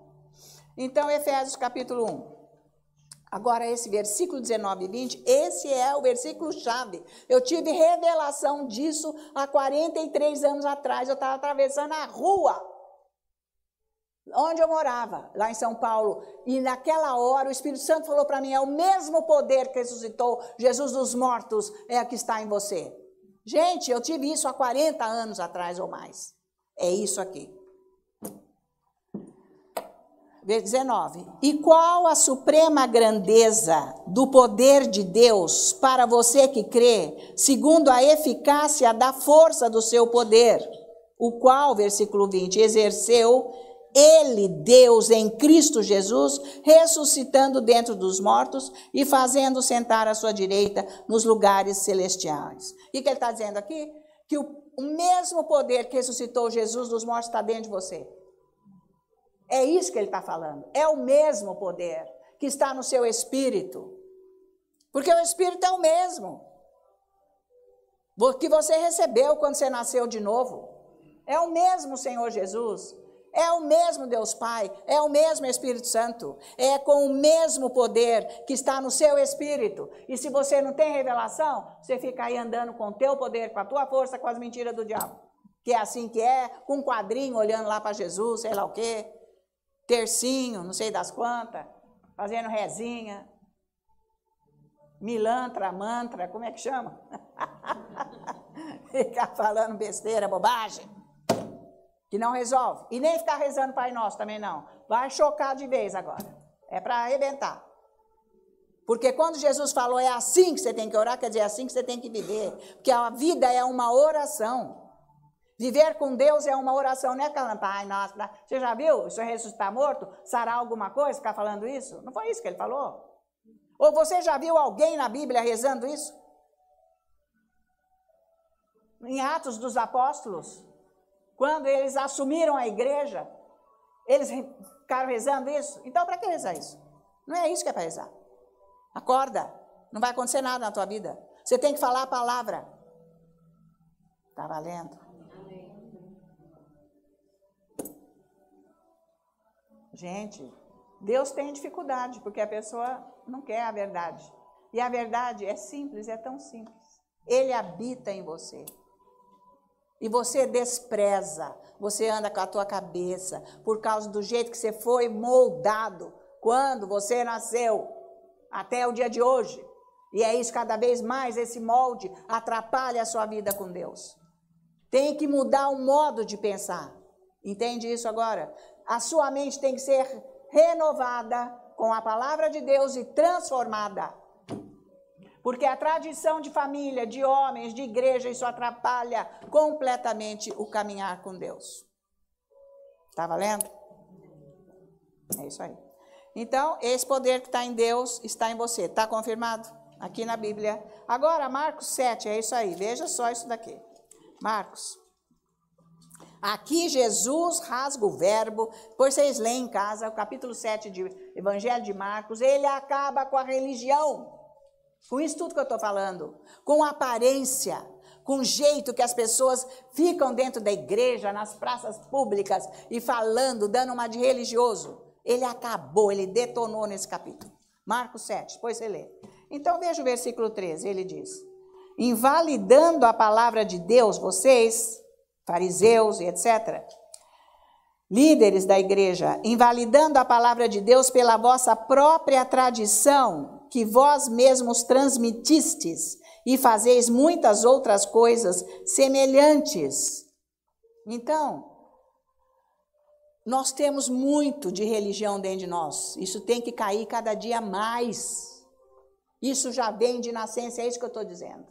Então, Efésios capítulo 1. Agora, esse versículo 19 e 20, esse é o versículo-chave. Eu tive revelação disso há 43 anos atrás. Eu estava atravessando a rua onde eu morava, lá em São Paulo. E naquela hora, o Espírito Santo falou para mim, é o mesmo poder que ressuscitou Jesus dos mortos, é que está em você. Gente, eu tive isso há 40 anos atrás ou mais. É isso aqui. 19. E qual a suprema grandeza do poder de Deus para você que crê, segundo a eficácia da força do seu poder, o qual, versículo 20, exerceu ele, Deus, em Cristo Jesus, ressuscitando dentro dos mortos e fazendo sentar à sua direita nos lugares celestiais. O que ele está dizendo aqui? Que o mesmo poder que ressuscitou Jesus dos mortos está dentro de você. É isso que ele está falando. É o mesmo poder que está no seu espírito. Porque o espírito é o mesmo que você recebeu quando você nasceu de novo. É o mesmo Senhor Jesus. É o mesmo Deus Pai. É o mesmo Espírito Santo. É com o mesmo poder que está no seu espírito. E se você não tem revelação, você fica aí andando com o teu poder, com a tua força, com as mentiras do diabo. Que é assim que é, com um quadrinho olhando lá para Jesus, sei lá o quê. Tercinho, não sei das quantas, fazendo rezinha, milantra, mantra, como é que chama? Ficar falando besteira, bobagem, que não resolve. E nem ficar rezando Pai Nosso também não. Vai chocar de vez agora. É para arrebentar. Porque quando Jesus falou é assim que você tem que orar, quer dizer, é assim que você tem que viver. Porque a vida é uma oração. Viver com Deus é uma oração, não é aquela, Pai Nosso. Você já viu? Se ressuscitar morto, sarar alguma coisa, ficar falando isso? Não foi isso que ele falou? Ou você já viu alguém na Bíblia rezando isso? Em Atos dos Apóstolos, quando eles assumiram a igreja, eles ficaram rezando isso? Então, para que rezar isso? Não é isso que é para rezar. Acorda, não vai acontecer nada na tua vida. Você tem que falar a palavra. Está valendo? Gente, Deus tem dificuldade, porque a pessoa não quer a verdade. E a verdade é simples, é tão simples. Ele habita em você. E você despreza, você anda com a tua cabeça, por causa do jeito que você foi moldado quando você nasceu, até o dia de hoje. E é isso, cada vez mais, esse molde atrapalha a sua vida com Deus. Tem que mudar o modo de pensar. Entende isso agora? A sua mente tem que ser renovada com a palavra de Deus e transformada. Porque a tradição de família, de homens, de igreja, isso atrapalha completamente o caminhar com Deus. Tá valendo? É isso aí. Então, esse poder que está em Deus está em você. Está confirmado? Aqui na Bíblia. Agora, Marcos 7, é isso aí. Veja só isso daqui. Marcos. Aqui Jesus rasga o verbo, depois vocês leem em casa, o capítulo 7 de Evangelho de Marcos, ele acaba com a religião. Com isso tudo que eu estou falando, com aparência, com o jeito que as pessoas ficam dentro da igreja, nas praças públicas e falando, dando uma de religioso. Ele acabou, ele detonou nesse capítulo. Marcos 7, depois você lê. Então veja o versículo 13, ele diz: invalidando a palavra de Deus, vocês, fariseus e etc., líderes da igreja, invalidando a palavra de Deus pela vossa própria tradição, que vós mesmos transmitistes, e fazeis muitas outras coisas semelhantes. Então, nós temos muito de religião dentro de nós. Isso tem que cair cada dia mais. Isso já vem de nascença, é isso que eu estou dizendo.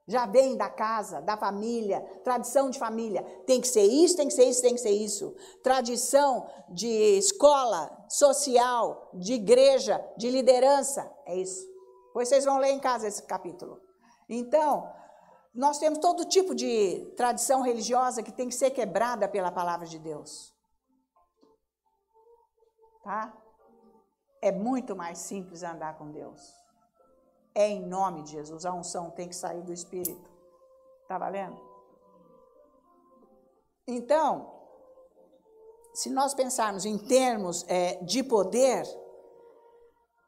Já vem da casa, da família, tradição de família. Tem que ser isso, tem que ser isso, tem que ser isso. Tradição de escola, social, de igreja, de liderança. É isso. Pois vocês vão ler em casa esse capítulo. Então, nós temos todo tipo de tradição religiosa que tem que ser quebrada pela palavra de Deus. Tá? É muito mais simples andar com Deus. É em nome de Jesus, a unção tem que sair do Espírito. Tá valendo? Então, se nós pensarmos em termos de poder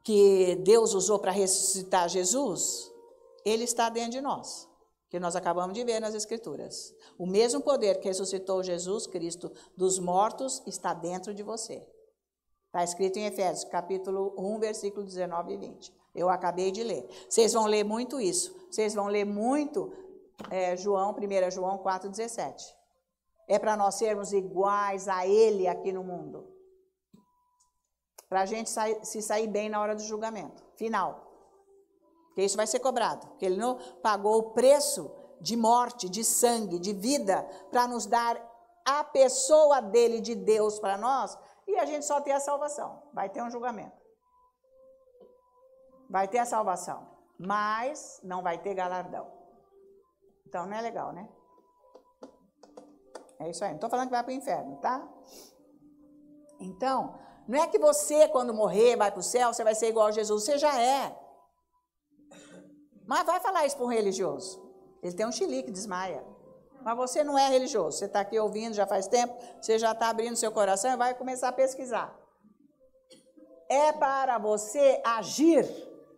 que Deus usou para ressuscitar Jesus, ele está dentro de nós, que nós acabamos de ver nas Escrituras. O mesmo poder que ressuscitou Jesus Cristo dos mortos está dentro de você. Está escrito em Efésios, capítulo 1, versículo 19 e 20. Eu acabei de ler. Vocês vão ler muito isso. Vocês vão ler muito 1 João 4,17. É para nós sermos iguais a Ele aqui no mundo. Para a gente se sair bem na hora do julgamento final. Porque isso vai ser cobrado. Porque Ele não pagou o preço de morte, de sangue, de vida, para nos dar a pessoa dele, de Deus, para nós, e a gente só tem a salvação. Vai ter um julgamento. Vai ter a salvação, mas não vai ter galardão. Então não é legal, né? É isso aí. Não estou falando que vai para o inferno, tá? Então, não é que você, quando morrer, vai para o céu, você vai ser igual a Jesus. Você já é. Mas vai falar isso para um religioso. Ele tem um chilique, desmaia. Mas você não é religioso. Você está aqui ouvindo já faz tempo, você já está abrindo seu coração e vai começar a pesquisar. É para você agir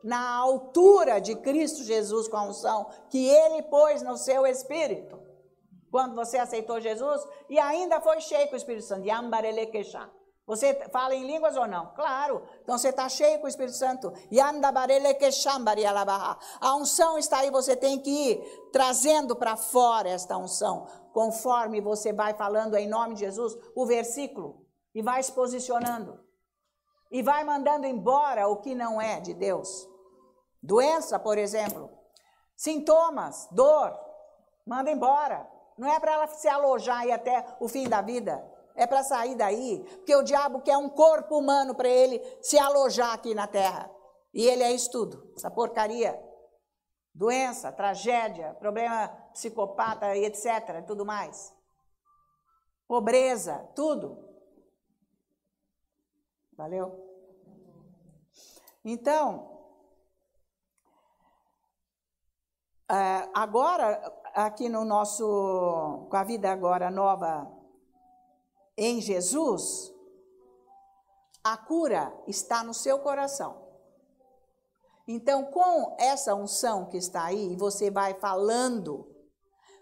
na altura de Cristo Jesus com a unção que Ele pôs no seu espírito. Quando você aceitou Jesus e ainda foi cheio com o Espírito Santo. Você fala em línguas ou não? Claro. Então você está cheio com o Espírito Santo. A unção está aí, você tem que ir trazendo para fora esta unção. Conforme você vai falando em nome de Jesus, o versículo, e vai se posicionando. E vai mandando embora o que não é de Deus. Doença, por exemplo, sintomas, dor, manda embora. Não é para ela se alojar aí até o fim da vida, é para sair daí, porque o diabo quer um corpo humano para ele se alojar aqui na terra. E ele é isso tudo, essa porcaria. Doença, tragédia, problema psicopata e etc, tudo mais. Pobreza, tudo. Valeu? Então, agora, aqui no nosso, com a vida agora nova em Jesus, A cura está no seu coração. Então, com essa unção que está aí, você vai falando,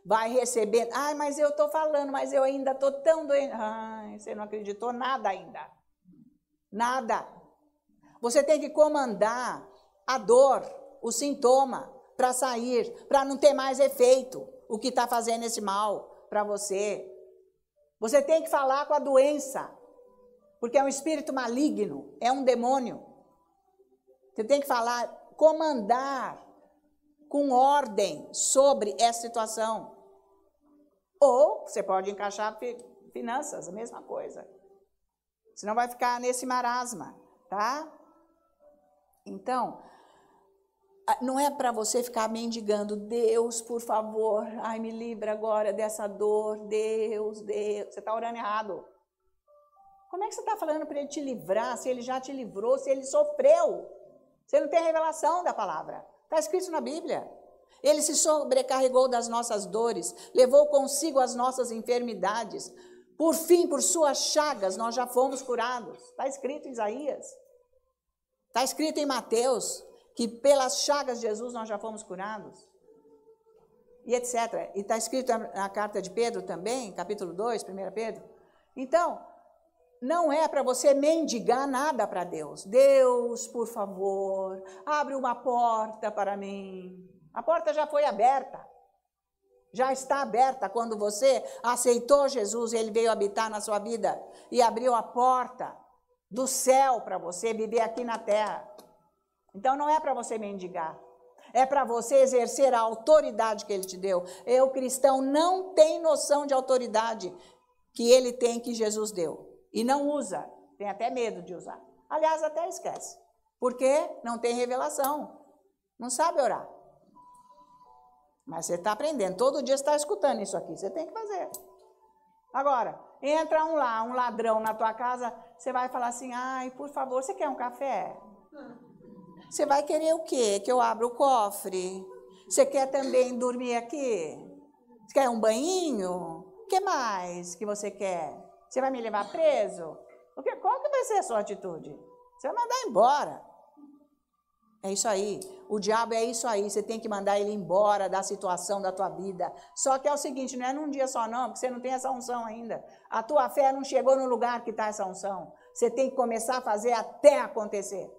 vai recebendo. Ai, mas eu estou falando, mas eu ainda estou tão doente. Ai, você não acreditou nada ainda. Nada. Você tem que comandar a dor, o sintoma, para sair, para não ter mais efeito o que está fazendo esse mal para você. Você tem que falar com a doença, porque é um espírito maligno, é um demônio. Você tem que falar, comandar com ordem sobre essa situação. Ou você pode encaixar finanças, a mesma coisa. Senão vai ficar nesse marasma, tá? Então, não é para você ficar mendigando, Deus, por favor, ai, me livra agora dessa dor, Deus, Deus. Você está orando errado. Como é que você está falando para ele te livrar, se ele já te livrou, se ele sofreu? Você não tem a revelação da palavra. Está escrito na Bíblia. Ele se sobrecarregou das nossas dores, levou consigo as nossas enfermidades. Por fim, por suas chagas, nós já fomos curados. Está escrito em Isaías. Está escrito em Mateus, que pelas chagas de Jesus nós já fomos curados. E etc. E está escrito na carta de Pedro também, capítulo 2, 1 Pedro. Então, não é para você mendigar nada para Deus. Deus, por favor, abre uma porta para mim. A porta já foi aberta. Já está aberta quando você aceitou Jesus, ele veio habitar na sua vida e abriu a porta do céu para você viver aqui na terra. Então não é para você mendigar. É para você exercer a autoridade que ele te deu. O cristão não tem noção de autoridade que ele tem, que Jesus deu. E não usa, tem até medo de usar. Aliás, até esquece. Porque não tem revelação. Não sabe orar. Mas você está aprendendo. Todo dia você está escutando isso aqui. Você tem que fazer. Agora, entra um ladrão na tua casa, você vai falar assim, ai, por favor, você quer um café? Você vai querer o quê? Que eu abra o cofre? Você quer também dormir aqui? Você quer um banhinho? O que mais que você quer? Você vai me levar preso? Qual que vai ser a sua atitude? Você vai mandar embora. É isso aí. O diabo é isso aí. Você tem que mandar ele embora da situação da tua vida. Só que é o seguinte, não é num dia só não, porque você não tem essa unção ainda. A tua fé não chegou no lugar que está essa unção. Você tem que começar a fazer até acontecer.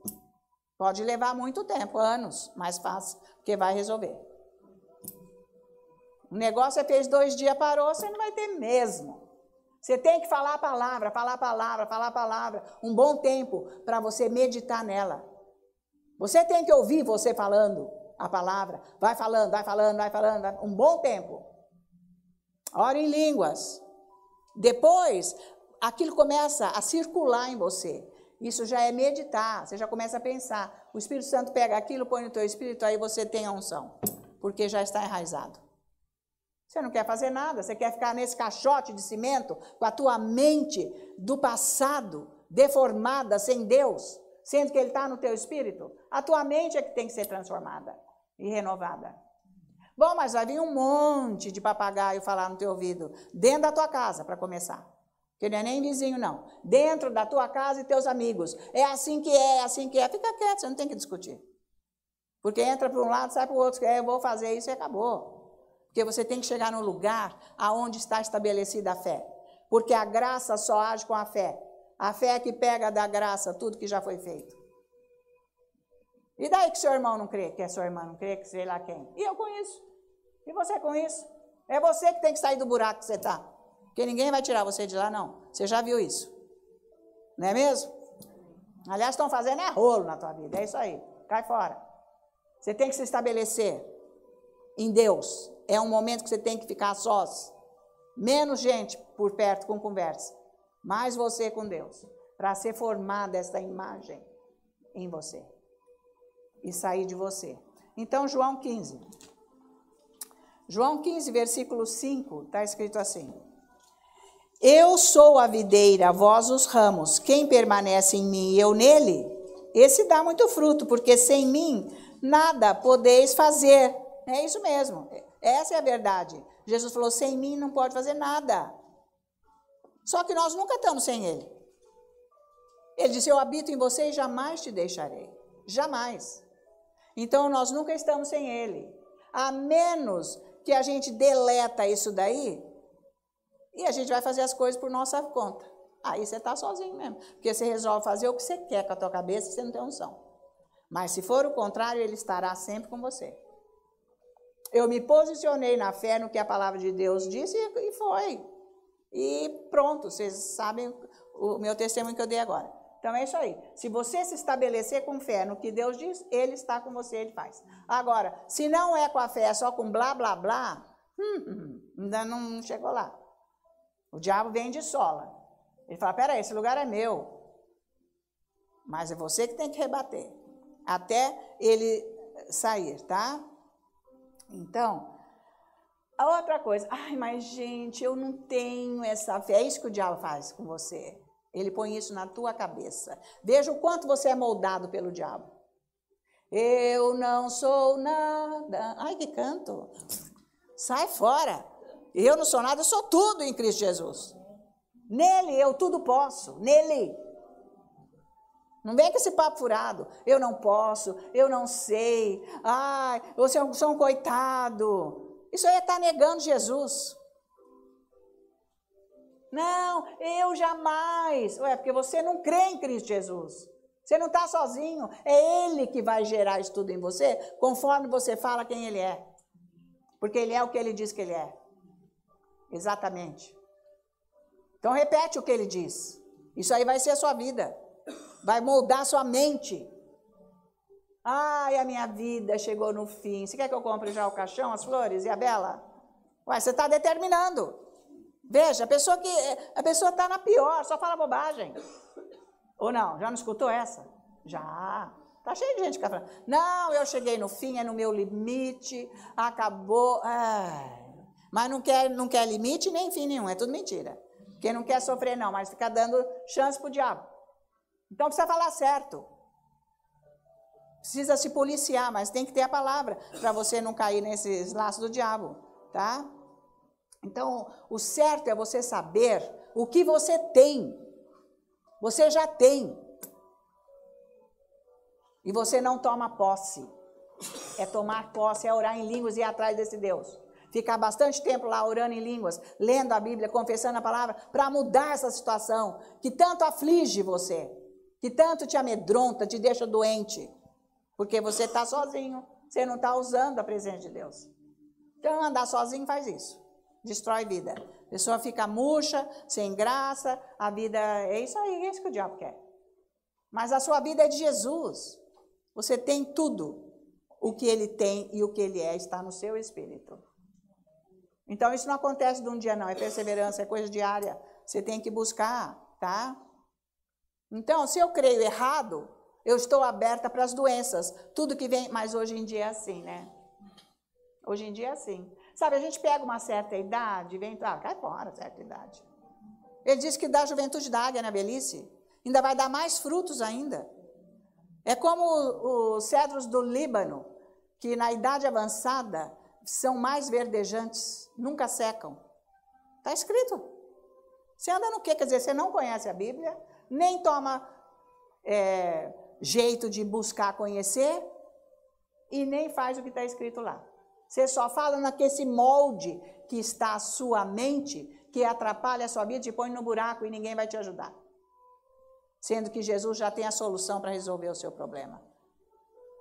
Pode levar muito tempo, anos, mais fácil, porque vai resolver. O negócio é fez 2 dias, parou, você não vai ter mesmo. Você tem que falar a palavra, falar a palavra, falar a palavra, um bom tempo para você meditar nela. Você tem que ouvir você falando a palavra, vai falando, vai falando, vai falando, um bom tempo. Ora em línguas. Depois, aquilo começa a circular em você. Isso já é meditar, você já começa a pensar. O Espírito Santo pega aquilo, põe no teu espírito, aí você tem a unção, porque já está enraizado. Você não quer fazer nada, você quer ficar nesse caixote de cimento com a tua mente do passado deformada, sem Deus, sendo que Ele está no teu espírito. A tua mente é que tem que ser transformada e renovada. Bom, mas vai vir um monte de papagaio falar no teu ouvido, dentro da tua casa, para começar. Porque não é nem vizinho, não. Dentro da tua casa e teus amigos. É assim que é, é assim que é. Fica quieto, você não tem que discutir. Porque entra para um lado, sai para o outro, eu vou fazer isso e acabou. Porque você tem que chegar no lugar aonde está estabelecida a fé. Porque a graça só age com a fé. A fé é que pega da graça tudo que já foi feito. E daí que seu irmão não crê, que a sua irmã não crê, que sei lá quem. E eu com isso. E você com isso. É você que tem que sair do buraco que você está. Porque ninguém vai tirar você de lá, não. Você já viu isso. Não é mesmo? Aliás, estão fazendo rolo na tua vida. É isso aí. Cai fora. Você tem que se estabelecer em Deus. É um momento que você tem que ficar sós. Menos gente por perto com conversa. Mais você com Deus. Para ser formada essa imagem em você. E sair de você. Então, João 15. João 15, versículo 5, está escrito assim. Eu sou a videira, vós os ramos. Quem permanece em mim e eu nele, esse dá muito fruto, porque sem mim nada podeis fazer. É isso mesmo. Essa é a verdade. Jesus falou, sem mim não pode fazer nada. Só que nós nunca estamos sem ele. Ele disse, eu habito em você e jamais te deixarei. Jamais. Então, nós nunca estamos sem ele. A menos que a gente deleta isso daí e a gente vai fazer as coisas por nossa conta. Aí você está sozinho mesmo. Porque você resolve fazer o que você quer com a tua cabeça e você não tem unção. Mas se for o contrário, ele estará sempre com você. Eu me posicionei na fé no que a palavra de Deus disse e foi. E pronto, vocês sabem o meu testemunho que eu dei agora. Então é isso aí. Se você se estabelecer com fé no que Deus diz, ele está com você, ele faz. Agora, se não é com a fé, é só com blá, blá, blá, ainda não chegou lá. O diabo vem de sola. Ele fala, peraí, esse lugar é meu. Mas é você que tem que rebater. Até ele sair, tá? Então, a outra coisa, ai, mas gente, eu não tenho essa fé. É isso que o diabo faz com você. Ele põe isso na tua cabeça. Veja o quanto você é moldado pelo diabo. Eu não sou nada. Ai, que canto. Sai fora. Eu não sou nada, eu sou tudo em Cristo Jesus. Nele eu tudo posso. Nele. Não vem com esse papo furado. Eu não posso, eu não sei. Ai, você é um coitado. Isso aí é estar negando Jesus. Não, eu jamais. Ué, porque você não crê em Cristo Jesus. Você não está sozinho. É Ele que vai gerar isso tudo em você, conforme você fala quem Ele é. Porque Ele é o que Ele diz que Ele é. Exatamente. Então repete o que Ele diz. Isso aí vai ser a sua vida. Vai moldar a sua mente. Ai, a minha vida chegou no fim. Você quer que eu compre já o caixão, as flores e a vela? Ué, você está determinando. Veja, a pessoa está na pior, só fala bobagem. Ou não? Já não escutou essa? Já. Tá cheio de gente que fala, não, eu cheguei no fim, é no meu limite, acabou. Mas não quer limite nem fim nenhum, é tudo mentira. Porque não quer sofrer não, mas fica dando chance pro diabo. Então precisa falar certo. Precisa se policiar, mas tem que ter a palavra para você não cair nesses laços do diabo, tá? Então, o certo é você saber o que você tem. Você já tem. E você não toma posse. É tomar posse, é orar em línguas e ir atrás desse Deus. Ficar bastante tempo lá orando em línguas, lendo a Bíblia, confessando a palavra, para mudar essa situação que tanto aflige você, que tanto te amedronta, te deixa doente. Porque você está sozinho, você não está usando a presença de Deus. Então, andar sozinho faz isso. Destrói vida. A pessoa fica murcha, sem graça, a vida é isso aí, é isso que o diabo quer. Mas a sua vida é de Jesus. Você tem tudo. O que ele tem e o que ele é está no seu espírito. Então, isso não acontece de um dia não, é perseverança, é coisa diária. Você tem que buscar, tá? Então, se eu creio errado, eu estou aberta para as doenças. Tudo que vem, mas hoje em dia é assim, né? Hoje em dia é assim. Sabe, a gente pega uma certa idade, vem, cai fora, certa idade. Ele diz que dá juventude da águia na velhice. Ainda vai dar mais frutos ainda. É como os cedros do Líbano, que na idade avançada são mais verdejantes, nunca secam. Está escrito. Você anda no quê? Quer dizer, você não conhece a Bíblia, nem toma jeito de buscar conhecer e nem faz o que está escrito lá. Você só fala naquele molde que está a sua mente, que atrapalha a sua vida, te põe no buraco e ninguém vai te ajudar. Sendo que Jesus já tem a solução para resolver o seu problema.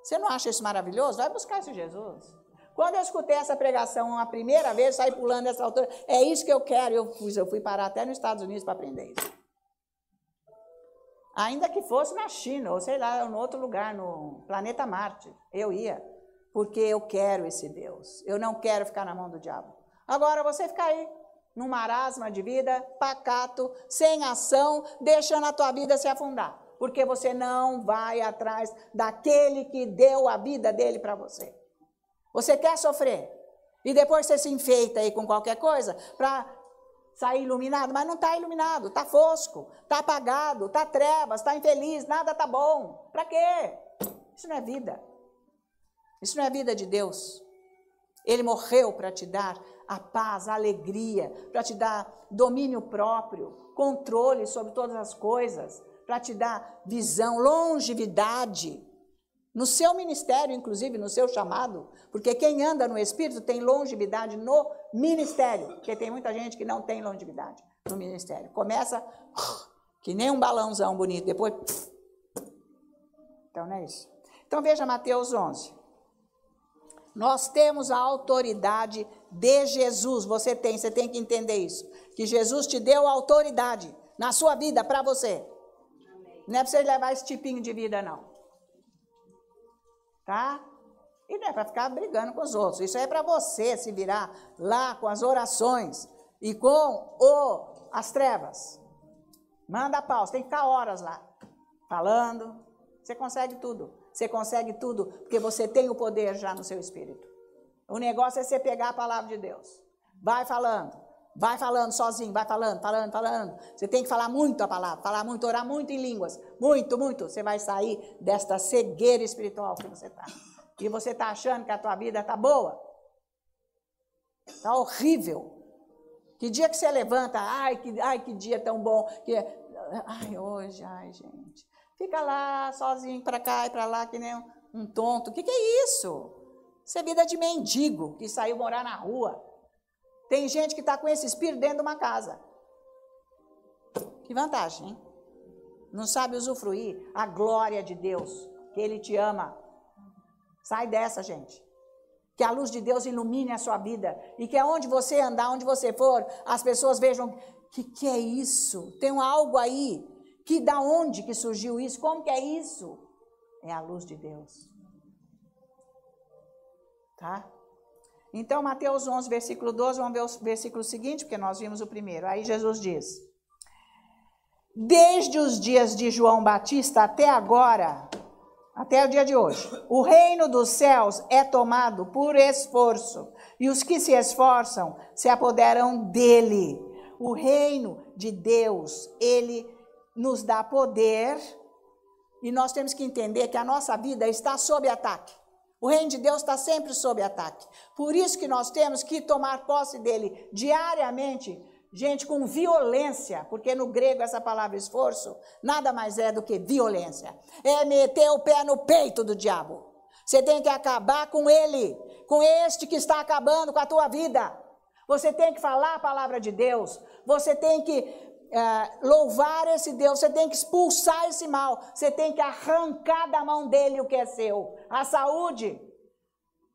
Você não acha isso maravilhoso? Vai buscar esse Jesus. Quando eu escutei essa pregação a primeira vez, saí pulando dessa altura, é isso que eu quero. Eu fui parar até nos Estados Unidos para aprender isso. Ainda que fosse na China, ou sei lá, em outro lugar, no planeta Marte, eu ia. Porque eu quero esse Deus. Eu não quero ficar na mão do diabo. Agora você fica aí, num marasma de vida, pacato, sem ação, deixando a tua vida se afundar. Porque você não vai atrás daquele que deu a vida dele para você. Você quer sofrer. E depois você se enfeita aí com qualquer coisa para sair iluminado, mas não está iluminado, está fosco, está apagado, está trevas, está infeliz, nada está bom. Para quê? Isso não é vida. Isso não é vida de Deus. Ele morreu para te dar a paz, a alegria, para te dar domínio próprio, controle sobre todas as coisas, para te dar visão, longevidade. No seu ministério, inclusive, no seu chamado. Porque quem anda no Espírito tem longevidade no ministério. Porque tem muita gente que não tem longevidade no ministério. Começa que nem um balãozão bonito, depois... Então, não é isso. Então, veja Mateus 11. Nós temos a autoridade de Jesus. Você tem que entender isso. Que Jesus te deu autoridade na sua vida, para você. Amém. Não é para você levar esse tipinho de vida, não. Tá? E não é para ficar brigando com os outros. Isso é para você se virar lá com as orações e com as trevas. Manda a pau, você tem que ficar horas lá, falando. Você consegue tudo. Você consegue tudo porque você tem o poder já no seu espírito. O negócio é você pegar a palavra de Deus. Vai falando sozinho, vai falando. Você tem que falar muito a palavra, falar muito, orar muito em línguas. Muito. Você vai sair desta cegueira espiritual que você está. E você está achando que a tua vida está boa. Está horrível. Que dia que você levanta, ai, que dia tão bom. Hoje, gente. Fica lá, sozinho, para cá e para lá, que nem um tonto. O que é isso? Isso é vida de mendigo, que saiu morar na rua. Tem gente que está com esse espírito dentro de uma casa. Que vantagem, hein? Não sabe usufruir a glória de Deus, que Ele te ama. Sai dessa, gente. Que a luz de Deus ilumine a sua vida. E que aonde você andar, onde você for, as pessoas vejam, que é isso? Tem algo aí. Que da onde que surgiu isso? Como que é isso? É a luz de Deus. Tá? Então, Mateus 11, versículo 12, vamos ver o versículo seguinte, porque nós vimos o primeiro. Aí Jesus diz: desde os dias de João Batista até agora, até o dia de hoje, o reino dos céus é tomado por esforço, e os que se esforçam se apoderam dele. O reino de Deus, ele nos dá poder, e nós temos que entender que a nossa vida está sob ataque. O reino de Deus está sempre sob ataque. Por isso que nós temos que tomar posse dele diariamente, gente, com violência, porque no grego essa palavra esforço nada mais é do que violência. É meter o pé no peito do diabo. Você tem que acabar com ele, com este que está acabando com a tua vida. Você tem que falar a palavra de Deus. Você tem que louvar esse Deus, você tem que expulsar esse mal, você tem que arrancar da mão dele o que é seu, a saúde,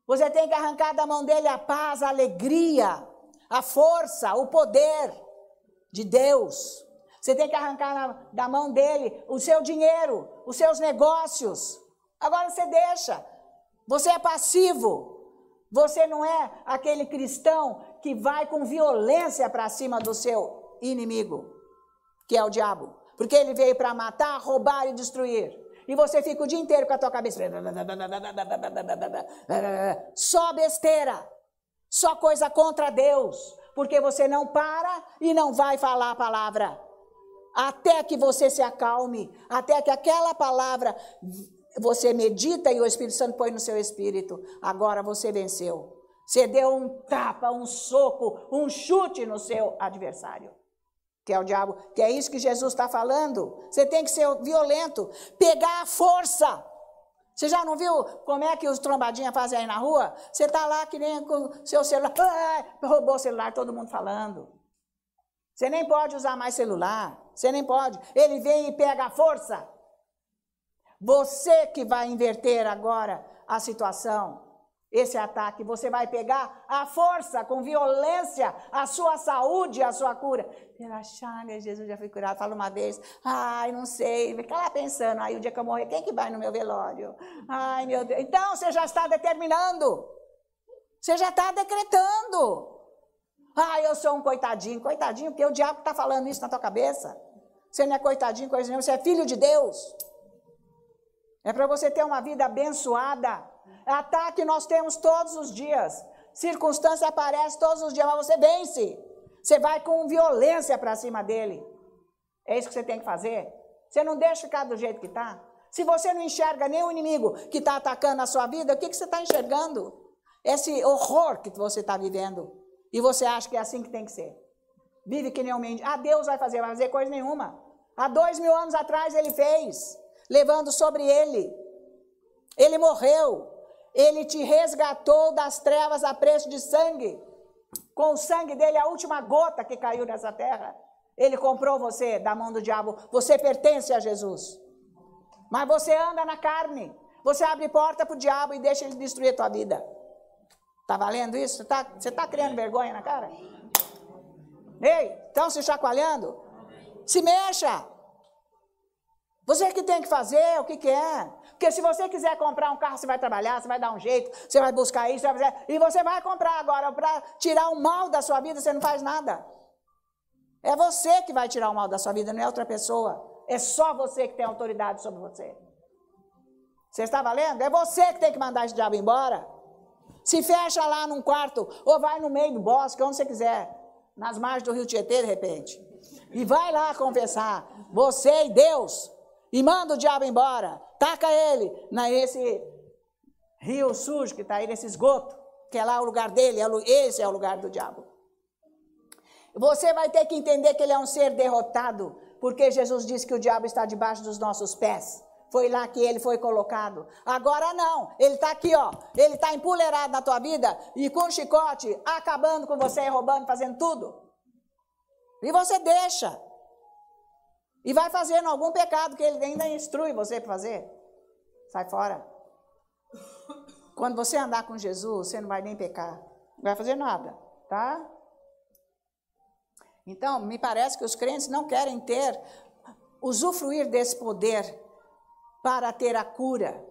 você tem que arrancar da mão dele a paz, a alegria, a força, o poder de Deus, você tem que arrancar da mão dele o seu dinheiro, os seus negócios. Agora você deixa, você é passivo, você não é aquele cristão que vai com violência para cima do seu inimigo, que é o diabo, porque ele veio para matar, roubar e destruir. E você fica o dia inteiro com a tua cabeça, só besteira, só coisa contra Deus, porque você não para e não vai falar a palavra, até que você se acalme, até que aquela palavra você medita e o Espírito Santo põe no seu espírito. Agora você venceu, você deu um tapa, um soco, um chute no seu adversário, que é o diabo, que é isso que Jesus está falando. Você tem que ser violento, pegar a força. Você já não viu como é que os trombadinhas fazem aí na rua? Você está lá que nem com o seu celular, roubou o celular, todo mundo falando. Você nem pode usar mais celular, você nem pode. Ele vem e pega a força. Você que vai inverter agora a situação, esse ataque, você vai pegar a força, com violência, a sua saúde, a sua cura. Pela chaga, Jesus já foi curado. Fala uma vez, ai, não sei, fica lá pensando, aí o dia que eu morrer, quem que vai no meu velório? Ai, meu Deus. Então, você já está determinando, você já está decretando. Ai, eu sou um coitadinho, porque o diabo está falando isso na tua cabeça. Você não é coitadinho, coisa nenhuma, você é filho de Deus. É para você ter uma vida abençoada. Ataque nós temos todos os dias. Circunstância aparece todos os dias, mas você vence. Você vai com violência para cima dele. É isso que você tem que fazer. Você não deixa ficar do jeito que está. Se você não enxerga nem o inimigo que está atacando a sua vida, o que você está enxergando? Esse horror que você está vivendo. E você acha que é assim que tem que ser. Vive que nem um mendigo. Deus vai fazer coisa nenhuma. Há 2000 anos atrás ele fez, levando sobre ele. Ele morreu. Ele te resgatou das trevas a preço de sangue. Com o sangue dele, a última gota que caiu nessa terra. Ele comprou você da mão do diabo. Você pertence a Jesus. Mas você anda na carne. Você abre porta para o diabo e deixa ele destruir a tua vida. Está valendo isso? Você está criando vergonha na cara? Ei, estão se chacoalhando? Se mexa. Você que tem que fazer o que é. Porque se você quiser comprar um carro, você vai trabalhar, você vai dar um jeito, você vai buscar isso, você vai fazer, e você vai comprar agora para tirar o mal da sua vida, você não faz nada. É você que vai tirar o mal da sua vida, não é outra pessoa. É só você que tem autoridade sobre você. Você está valendo? É você que tem que mandar esse diabo embora. Se fecha lá num quarto, ou vai no meio do bosque, onde você quiser, nas margens do rio Tietê, de repente. E vai lá confessar, você e Deus, e manda o diabo embora. Taca ele nesse rio sujo que está aí, nesse esgoto, que é lá o lugar dele, esse é o lugar do diabo. Você vai ter que entender que ele é um ser derrotado, porque Jesus disse que o diabo está debaixo dos nossos pés. Foi lá que ele foi colocado. Agora não, ele está aqui, ó. Ele está empoleirado na tua vida e com chicote, acabando com você, roubando, fazendo tudo. E você deixa. E vai fazendo algum pecado que ele ainda instrui você para fazer. Sai fora. Quando você andar com Jesus, você não vai nem pecar. Não vai fazer nada, tá? Então, me parece que os crentes não querem usufruir desse poder para ter a cura,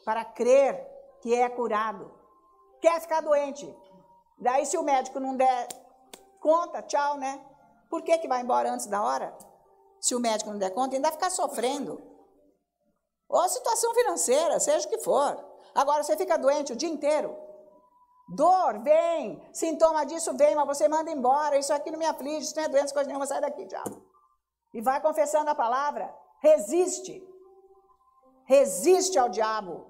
para crer que é curado. Quer ficar doente. Daí, se o médico não der conta, tchau, né? Por que vai embora antes da hora? Se o médico não der conta, ainda vai ficar sofrendo. Ou a situação financeira, seja o que for. Agora, você fica doente o dia inteiro. Dor, vem. Sintoma disso, vem, mas você manda embora. Isso aqui não me aflige, isso não é doença, coisa nenhuma, sai daqui, diabo. E vai confessando a palavra. Resiste. Resiste ao diabo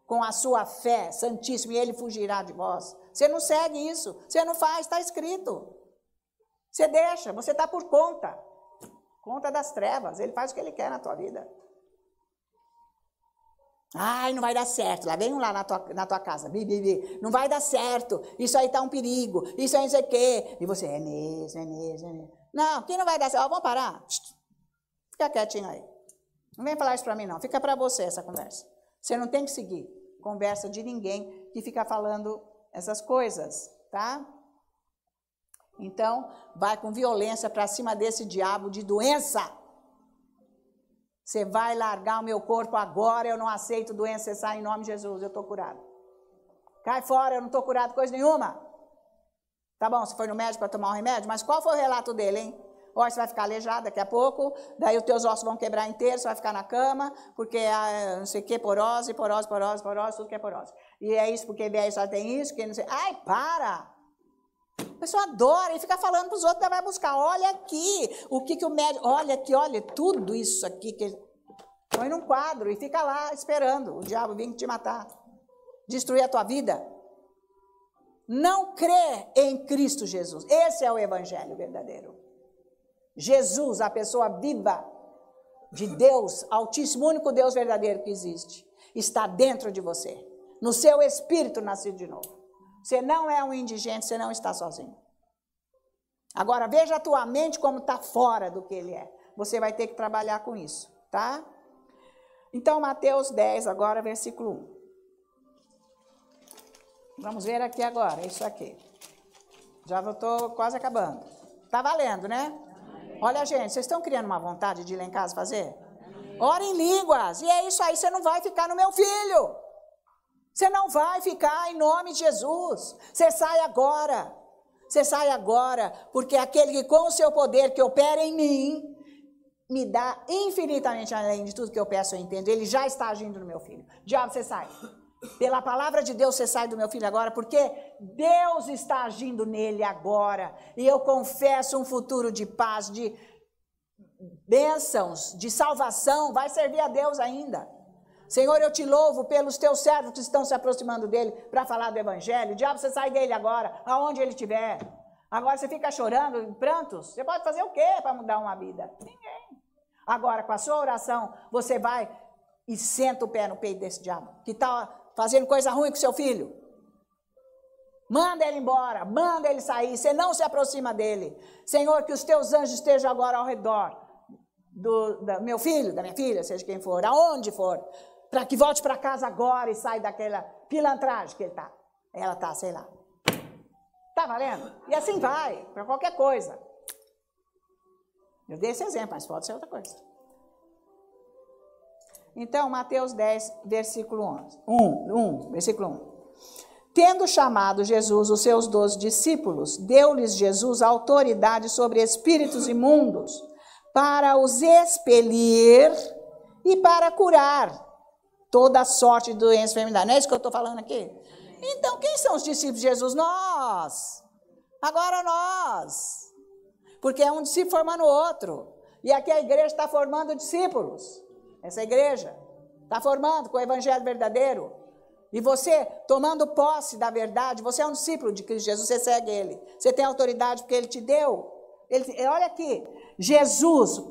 com a sua fé santíssima e ele fugirá de vós. Você não segue isso, você não faz, está escrito. Você deixa, você está por conta. Conta das trevas, ele faz o que ele quer na tua vida. Ai, não vai dar certo, lá vem um lá na tua casa, não vai dar certo, isso aí está um perigo, isso aí não sei o quê. E você, é mesmo. Não, que não vai dar certo, vamos parar. Fica quietinho aí. Não vem falar isso para mim não, fica para você essa conversa. Você não tem que seguir conversa de ninguém que fica falando essas coisas, tá? Então, vai com violência para cima desse diabo de doença. Você vai largar o meu corpo agora, eu não aceito doença, você sai em nome de Jesus, eu estou curado. Cai fora, eu não estou curado coisa nenhuma. Tá bom, você foi no médico para tomar um remédio, mas qual foi o relato dele, hein? Olha, você vai ficar aleijado daqui a pouco, daí os teus ossos vão quebrar inteiros, você vai ficar na cama, porque não sei o que, porose, tudo que é porose. E é isso, porque BR só tem isso, que não sei. Ai, para! A pessoa adora e fica falando para os outros, vai buscar. Olha aqui, o que o médico... Olha aqui, olha, tudo isso aqui que ele põe num quadro e fica lá esperando o diabo vir te matar, destruir a tua vida. Não crê em Cristo Jesus. Esse é o evangelho verdadeiro. Jesus, a pessoa viva de Deus, Altíssimo, único Deus verdadeiro que existe, está dentro de você, no seu espírito nascido de novo. Você não é um indigente, você não está sozinho. Agora, veja a tua mente como está fora do que ele é. Você vai ter que trabalhar com isso, tá? Então, Mateus 10, agora, versículo 1. Vamos ver aqui agora, isso aqui. Já estou quase acabando. Está valendo, né? Olha, gente, vocês estão criando uma vontade de ir lá em casa fazer? Ora em línguas. E é isso aí, você não vai ficar no meu filho. Você não vai ficar em nome de Jesus. Você sai agora. Você sai agora, porque aquele que com o seu poder que opera em mim, me dá infinitamente além de tudo que eu peço ou entendo. Ele já está agindo no meu filho. Diabo, você sai. Pela palavra de Deus, você sai do meu filho agora, porque Deus está agindo nele agora. E eu confesso um futuro de paz, de bênçãos, de salvação. Vai servir a Deus ainda. Senhor, eu te louvo pelos teus servos que estão se aproximando dele para falar do evangelho. Diabo, você sai dele agora, aonde ele estiver. Agora você fica chorando, em prantos. Você pode fazer o quê para mudar uma vida? Ninguém. Agora, com a sua oração, você vai e senta o pé no peito desse diabo, que está fazendo coisa ruim com seu filho. Manda ele embora, manda ele sair, você não se aproxima dele. Senhor, que os teus anjos estejam agora ao redor do meu filho, da minha filha, seja quem for, aonde for, para que volte para casa agora e saia daquela pilantragem que ele está. Ela está, sei lá. Está valendo? E assim vai, para qualquer coisa. Eu dei esse exemplo, mas pode ser outra coisa. Então, Mateus 10, versículo versículo 1. Tendo chamado Jesus os seus 12 discípulos, deu-lhes Jesus autoridade sobre espíritos imundos, para os expelir e para curar toda sorte de doença e enfermidade. Não é isso que eu estou falando aqui? Então, quem são os discípulos de Jesus? Nós. Agora nós. Porque é um discípulo formando o outro. E aqui a igreja está formando discípulos. Essa igreja está formando com o evangelho verdadeiro. E você, tomando posse da verdade, você é um discípulo de Cristo Jesus, você segue Ele. Você tem autoridade porque Ele te deu. Olha aqui, Jesus,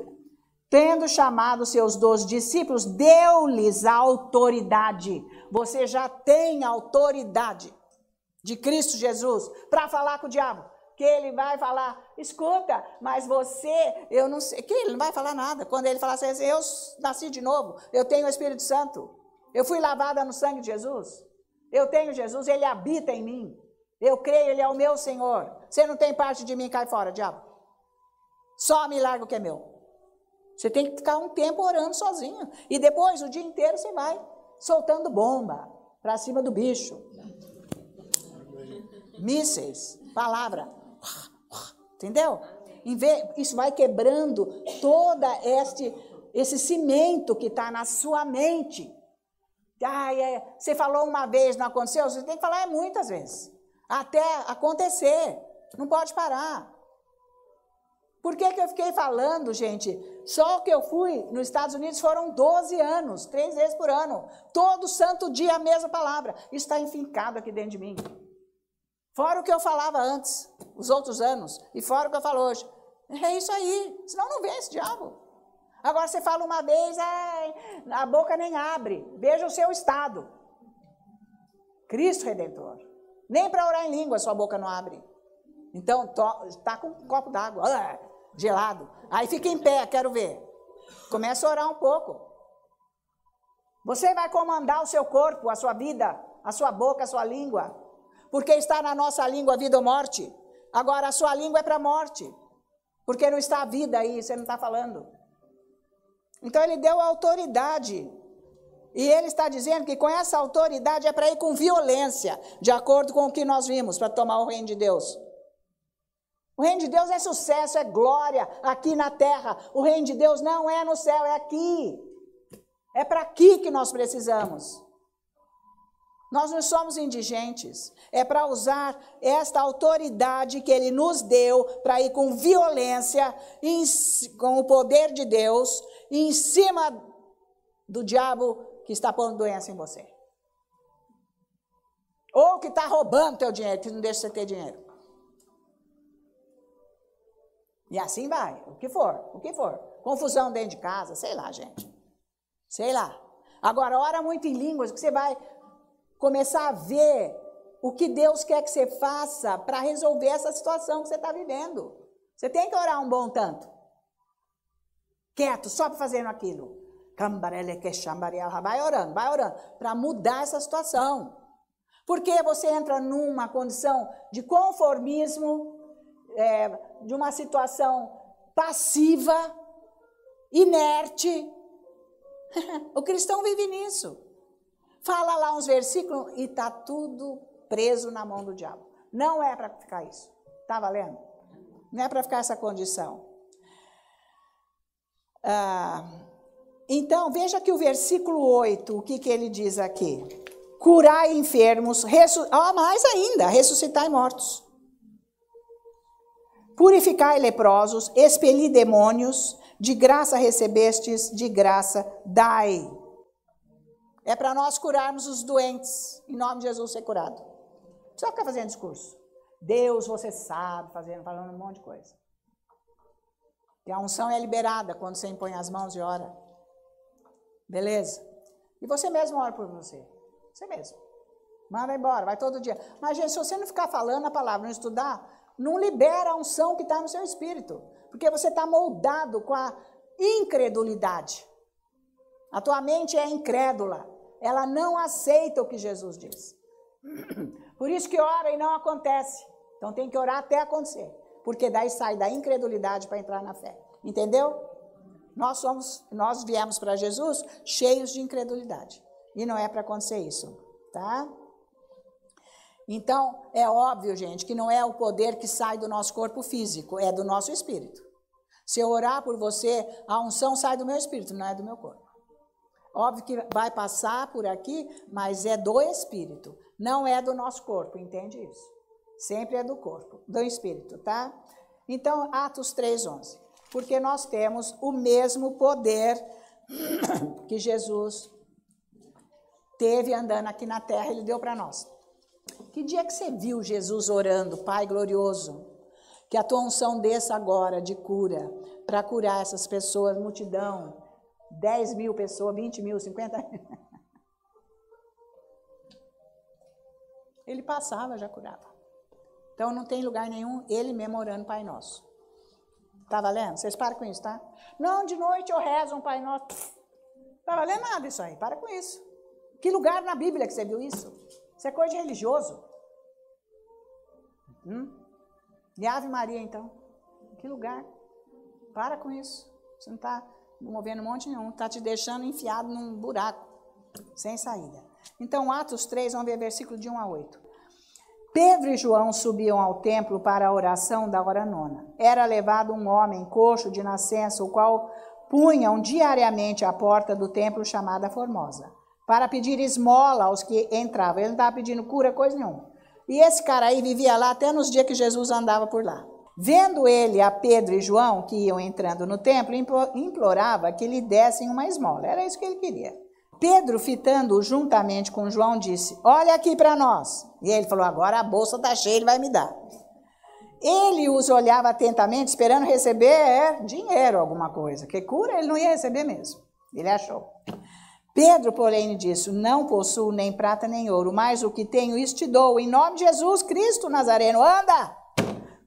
tendo chamado os seus 12 discípulos, deu-lhes a autoridade. Você já tem autoridade de Cristo Jesus para falar com o diabo. Que ele vai falar, escuta, mas você, eu não sei, que ele não vai falar nada. Quando ele falar assim, eu nasci de novo, eu tenho o Espírito Santo. Eu fui lavada no sangue de Jesus. Eu tenho Jesus, Ele habita em mim. Eu creio, Ele é o meu Senhor. Você não tem parte de mim, cai fora, diabo. Só me larga o que é meu. Você tem que ficar um tempo orando sozinho. E depois, o dia inteiro, você vai soltando bomba para cima do bicho. Mísseis, palavra. Entendeu? Isso vai quebrando todo esse cimento que está na sua mente. Você falou uma vez, não aconteceu? Você tem que falar muitas vezes. Até acontecer. Não pode parar. Por que eu fiquei falando, gente? Só que eu fui nos Estados Unidos foram 12 anos, 3 vezes por ano. Todo santo dia a mesma palavra. Isso está enfincado aqui dentro de mim. Fora o que eu falava antes, os outros anos. E fora o que eu falo hoje. É isso aí. Senão não vem esse diabo. Agora você fala uma vez, a boca nem abre. Veja o seu estado. Cristo Redentor. Nem para orar em língua sua boca não abre. Então, está com um copo d'água, gelado. Aí fica em pé, quero ver. Começa a orar um pouco. Você vai comandar o seu corpo, a sua vida, a sua boca, a sua língua. Porque está na nossa língua vida ou morte. Agora a sua língua é para a morte. Porque não está a vida aí, você não está falando. Então ele deu autoridade. E ele está dizendo que com essa autoridade é para ir com violência, de acordo com o que nós vimos, para tomar o reino de Deus. O reino de Deus é sucesso, é glória aqui na terra. O reino de Deus não é no céu, é aqui. É para aqui que nós precisamos. Nós não somos indigentes. É para usar esta autoridade que ele nos deu para ir com violência, com o poder de Deus, em cima do diabo que está pondo doença em você. Ou que está roubando teu dinheiro, que não deixa você ter dinheiro. E assim vai, o que for. Confusão dentro de casa, sei lá, gente. Sei lá. Agora, ora muito em línguas, que você vai começar a ver o que Deus quer que você faça para resolver essa situação que você está vivendo. Você tem que orar um bom tanto. Quieto, só para fazer aquilo. Vai orando, para mudar essa situação. Porque você entra numa condição de conformismo, de uma situação passiva, inerte. O cristão vive nisso. Fala lá uns versículos e está tudo preso na mão do diabo. Não é para ficar isso. Está valendo? Não é para ficar essa condição. Então, veja que o versículo 8, o que ele diz aqui? Curai enfermos, mais ainda, ressuscitai mortos. Purificai leprosos, expeli demônios, de graça recebestes, de graça dai. É para nós curarmos os doentes, em nome de Jesus ser curado. Não precisa ficar fazendo discurso. Deus, você sabe, falando um monte de coisa. Que a unção é liberada quando você impõe as mãos e ora. Beleza? E você mesmo ora por você. Você mesmo. Manda embora, vai todo dia. Mas, gente, se você não ficar falando a palavra, não estudar, não libera a unção que está no seu espírito. Porque você está moldado com a incredulidade. A tua mente é incrédula. Ela não aceita o que Jesus diz. Por isso que ora e não acontece. Então tem que orar até acontecer. Porque daí sai da incredulidade para entrar na fé. Entendeu? Nós viemos para Jesus cheios de incredulidade. E não é para acontecer isso. Tá? Então, é óbvio, gente, que não é o poder que sai do nosso corpo físico, é do nosso espírito. Se eu orar por você, a unção sai do meu espírito, não é do meu corpo. Óbvio que vai passar por aqui, mas é do espírito, não é do nosso corpo, entende isso? Sempre é do corpo, do espírito, tá? Então, Atos 3:11. Porque nós temos o mesmo poder que Jesus teve andando aqui na terra, ele deu para nós. Que dia que você viu Jesus orando, Pai glorioso, que a tua unção desça agora de cura, para curar essas pessoas, multidão, 10 mil pessoas, 20 mil, 50 mil. Ele passava, já curava. Então não tem lugar nenhum, ele mesmo orando Pai Nosso. Tá valendo? Vocês param com isso, tá? Não, de noite eu rezo um Pai Nosso. Tá valendo nada isso aí, para com isso. Que lugar na Bíblia que você viu isso? Isso é coisa de religioso. E Ave Maria, então? Que lugar? Para com isso. Você não está movendo um monte nenhum. Está te deixando enfiado num buraco, sem saída. Então, Atos 3, vamos ver versículo de 1-8. Pedro e João subiam ao templo para a oração da hora nona. Era levado um homem coxo de nascença, o qual punham diariamente à porta do templo chamada Formosa, para pedir esmola aos que entravam. Ele não estava pedindo cura, coisa nenhuma. E esse cara aí vivia lá até nos dias que Jesus andava por lá. Vendo ele a Pedro e João, que iam entrando no templo, implorava que lhe dessem uma esmola. Era isso que ele queria. Pedro, fitando-o juntamente com João, disse, olha aqui para nós. E ele falou, agora a bolsa está cheia, ele vai me dar. Ele os olhava atentamente, esperando receber dinheiro, alguma coisa. Que cura ele não ia receber mesmo. Ele achou. Pedro, porém, disse, não possuo nem prata nem ouro, mas o que tenho isso te dou. Em nome de Jesus Cristo Nazareno, anda!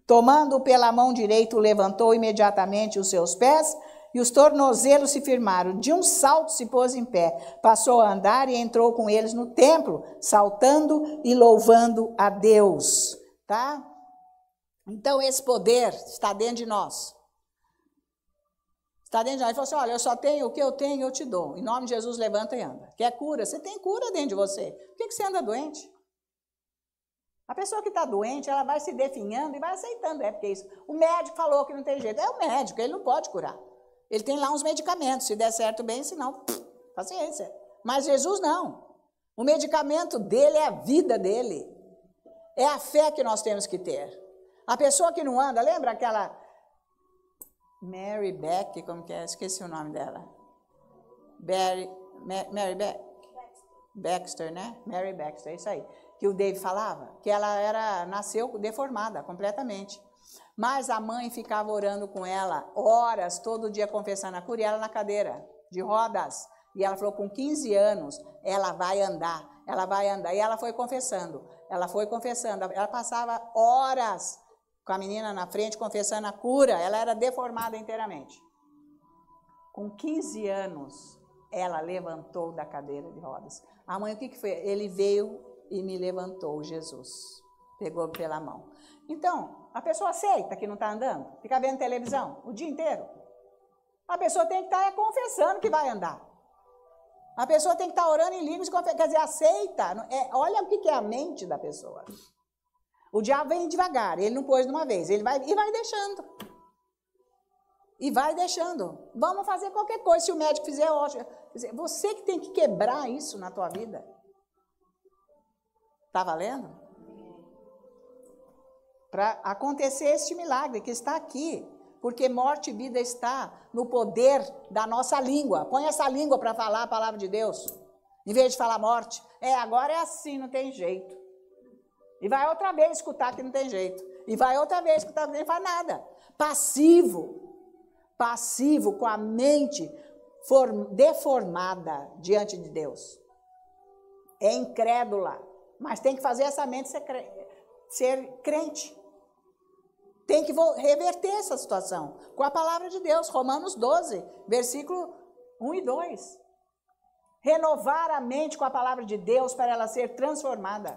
Tomando-o pela mão direita, o levantou imediatamente os seus pés, e os tornozelos se firmaram. De um salto se pôs em pé, passou a andar e entrou com eles no templo, saltando e louvando a Deus. Tá? Então, esse poder está dentro de nós. Está dentro de nós. Ele falou assim, olha, eu só tenho o que eu tenho, eu te dou. Em nome de Jesus, levanta e anda. Quer cura? Você tem cura dentro de você. Por que você anda doente? A pessoa que está doente, ela vai se definhando e vai aceitando. É porque isso. O médico falou que não tem jeito. É o médico, ele não pode curar. Ele tem lá uns medicamentos. Se der certo, bem, se não, paciência. Mas Jesus não. O medicamento dele é a vida dele. É a fé que nós temos que ter. A pessoa que não anda, lembra aquela Mary Beck, como que é? Esqueci o nome dela. Mary Baxter, né? Mary Baxter, é isso aí. Que o Dave falava, que ela nasceu deformada completamente. Mas a mãe ficava orando com ela horas, todo dia confessando a cura, e ela na cadeira de rodas. E ela falou, com 15 anos, ela vai andar. E ela foi confessando. Ela passava horas com a menina na frente, confessando a cura. Ela era deformada inteiramente. Com 15 anos, ela levantou da cadeira de rodas. A mãe, o que foi? Ele veio e me levantou, Jesus. Pegou pela mão. Então, a pessoa aceita que não está andando? Fica vendo televisão o dia inteiro? A pessoa tem que estar confessando que vai andar. A pessoa tem que estar orando em línguas, quer dizer, aceita. Olha o que é a mente da pessoa. O diabo vem devagar, ele não pôs de uma vez, ele vai deixando. E vai deixando. Vamos fazer qualquer coisa, se o médico fizer, ótimo. Você que tem que quebrar isso na tua vida. Está valendo? Para acontecer este milagre que está aqui. Porque morte e vida está no poder da nossa língua. Põe essa língua para falar a palavra de Deus. Em vez de falar morte. Agora é assim, não tem jeito. E vai outra vez escutar que não tem jeito. E vai outra vez escutar que não faz nada. Passivo. passivo, com a mente deformada diante de Deus. É incrédula, mas tem que fazer essa mente ser crente. Tem que reverter essa situação com a palavra de Deus, Romanos 12, versículo 1 e 2. Renovar a mente com a palavra de Deus para ela ser transformada.